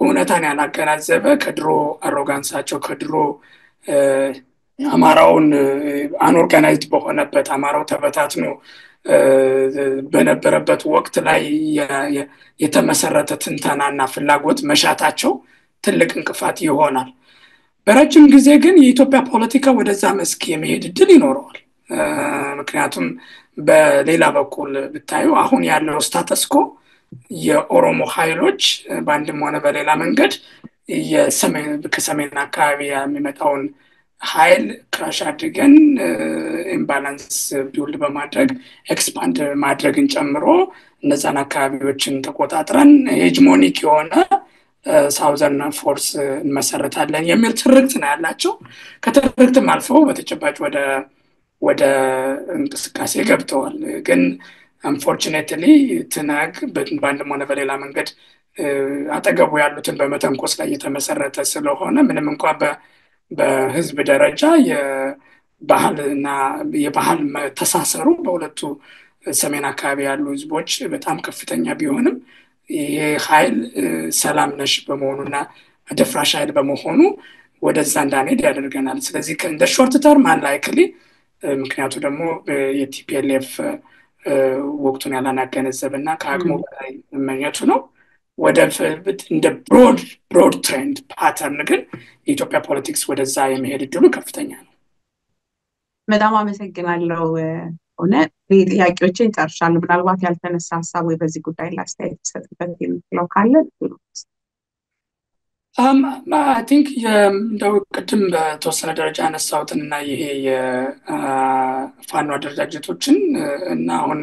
እውነታን ያላገናዘበ ከድሮ አሮጋንሳቸው ከድሮ አማራውን አንኦርጋናይዝድ በሆነበት አማራው ተበታትኖ በነበረበት ወቅት ላይ የተመሰረተ ትንተናና ፍላጎት መሻታቸው ትልቅ እንቅፋት ይሆናል። በረጅም ጊዜ ግን የኢትዮጵያ ፖለቲካ ወደዛ መስክ የመሄድ እድል ይኖረዋል። ምክንያቱም በሌላ በኩል ብታዩ አሁን ያለው ስታተስኮ የኦሮሞ ኃይሎች በአንድም ሆነ በሌላ መንገድ ከሰሜን አካባቢ የሚመጣውን ኃይል ክራሽ አድርገን ኢምባላንስ ቢውልድ በማድረግ ኤክስፓንድ ማድረግን ጨምሮ እነዛን አካባቢዎችን ተቆጣጥረን ሄጅሞኒክ የሆነ ሳውዘርን ፎርስ እንመሰረታለን የሚል ትርክት ነው ያላቸው። ከትርክትም አልፈው በተጨባጭ ወደ እንቅስቃሴ ገብተዋል። ግን አንፎርቹኔትሊ ትነግ በአንድም ሆነ በሌላ መንገድ አጠገቡ ያሉትን በመተንኮስ ላይ የተመሰረተ ስለሆነ ምንም እንኳን በህዝብ ደረጃ የባህል መተሳሰሩ በሁለቱ ሰሜን አካባቢ ያሉ ህዝቦች በጣም ከፍተኛ ቢሆንም ይሄ ኃይል ሰላም ነሽ በመሆኑና ደፍራሽ ኃይል በመሆኑ ወደዛ እንዳንሄድ ያደርገናል። ስለዚህ እንደ ሾርት ተርም አንላይክሊ፣ ምክንያቱ ደግሞ የቲፒኤልኤፍ ወቅቱን ያላናገነዘበና ከአቅሙ በላይ መመኘቱ ነው። ወደ እንደ ብሮድ ትሬንድ ፓተርን ግን የኢትዮጵያ ፖለቲክስ ወደዛ የመሄድ እድሉ ከፍተኛ ነው። በጣም አመሰግናለሁ። ሆነ ጥያቄዎችን ጨርሻለሁ። ምናልባት ያልተነሳ ሀሳብ ወይ በዚህ ጉዳይ ላይ አስተያየት ተሰጥበት የምትለው ካለ? አይ ቲንክ እንደው ቅድም በተወሰነ ደረጃ ያነሳሁትን እና ይሄ የፋኖ አደረጃጀቶችን እና አሁን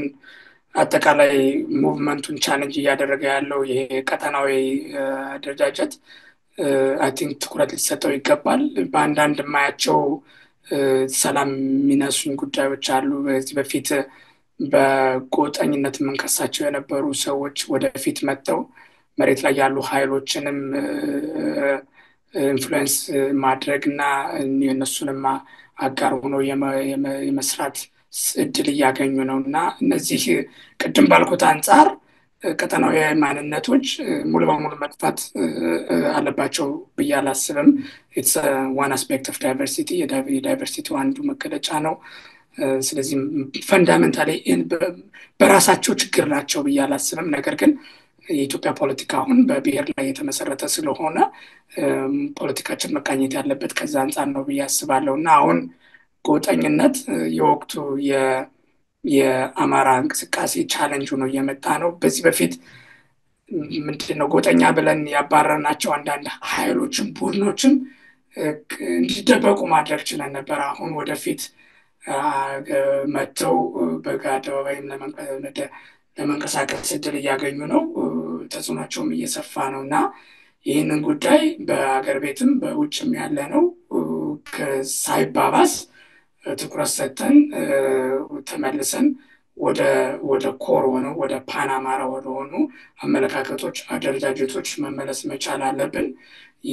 አጠቃላይ ሙቭመንቱን ቻሌንጅ እያደረገ ያለው ይሄ ቀጠናዊ አደረጃጀት አይ ቲንክ ትኩረት ሊሰጠው ይገባል። በአንዳንድ የማያቸው ሰላም የሚነሱኝ ጉዳዮች አሉ። በዚህ በፊት በጎጠኝነት የምንከሳቸው የነበሩ ሰዎች ወደፊት መጥተው መሬት ላይ ያሉ ኃይሎችንም ኢንፍሉዌንስ ማድረግ እና የእነሱንም አጋር ሆኖ የመስራት እድል እያገኙ ነው እና እነዚህ ቅድም ባልኩት አንጻር ቀጠናዊ ማንነቶች ሙሉ በሙሉ መጥፋት አለባቸው ብዬ አላስብም። ኢትስ ዋን አስፔክት ኦፍ ዳይቨርሲቲ፣ የዳይቨርሲቲ አንዱ መገለጫ ነው። ስለዚህ ፈንዳሜንታሊ በራሳቸው ችግር ናቸው ብዬ አላስብም። ነገር ግን የኢትዮጵያ ፖለቲካ አሁን በብሔር ላይ የተመሰረተ ስለሆነ ፖለቲካችን መቃኘት ያለበት ከዛ አንጻር ነው ብዬ አስባለሁ እና አሁን ጎጠኝነት የወቅቱ የአማራ እንቅስቃሴ ቻሌንጅ ሆኖ እየመጣ ነው። በዚህ በፊት ምንድነው ጎጠኛ ብለን ያባረርናቸው አንዳንድ ኃይሎችም ቡድኖችም እንዲደበቁ ማድረግ ችለን ነበር። አሁን ወደፊት መጥተው በአደባባይም ለመንቀሳቀስ እድል እያገኙ ነው። ተጽዕኖቸውም እየሰፋ ነው እና ይህንን ጉዳይ በአገር ቤትም በውጭም ያለ ነው ሳይባባስ ትኩረት ሰጥተን ተመልሰን ወደ ኮር ሆነው ወደ ፓናማራ ወደሆኑ አመለካከቶች፣ አደረጃጀቶች መመለስ መቻል አለብን።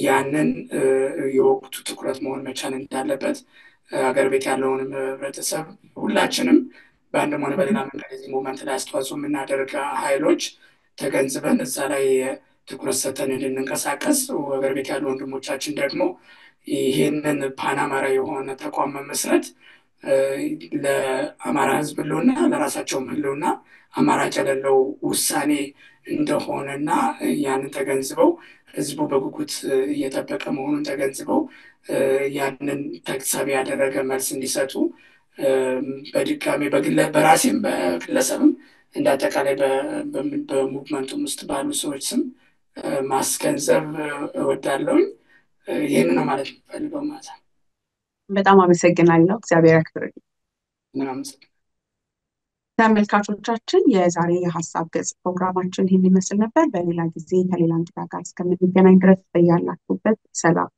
ያንን የወቅቱ ትኩረት መሆን መቻል እንዳለበት አገር ቤት ያለውንም ህብረተሰብ ሁላችንም በአንድም ሆነ በሌላ መንገድ የዚህ ሞመንት ላይ አስተዋጽኦ የምናደርግ ኃይሎች ተገንዝበን እዛ ላይ ትኩረት ሰጥተን እንድንንቀሳቀስ፣ አገር ቤት ያሉ ወንድሞቻችን ደግሞ ይህንን ፓናማራ የሆነ ተቋም መመስረት ለአማራ ህዝብ ህልውና ለራሳቸውም ህልውና አማራጭ የሌለው ውሳኔ እንደሆነና ያንን ተገንዝበው ህዝቡ በጉጉት እየጠበቀ መሆኑን ተገንዝበው ያንን ታሳቢ ያደረገ መልስ እንዲሰጡ በድጋሚ በራሴም በግለሰብም እንዳጠቃላይ በሙቭመንቱም ውስጥ ባሉ ሰዎች ስም ማስገንዘብ እወዳለሁኝ። ይህን ነው ማለት የምፈልገው ማለት ነው። በጣም አመሰግናለሁ። እግዚአብሔር ያክብርልኝ። ምናምን ተመልካቾቻችን የዛሬ የሀሳብ ገጽ ፕሮግራማችን ይህን ይመስል ነበር። በሌላ ጊዜ ከሌላ እንግዳ ጋር እስከምንገናኝ ድረስ በያላችሁበት ሰላም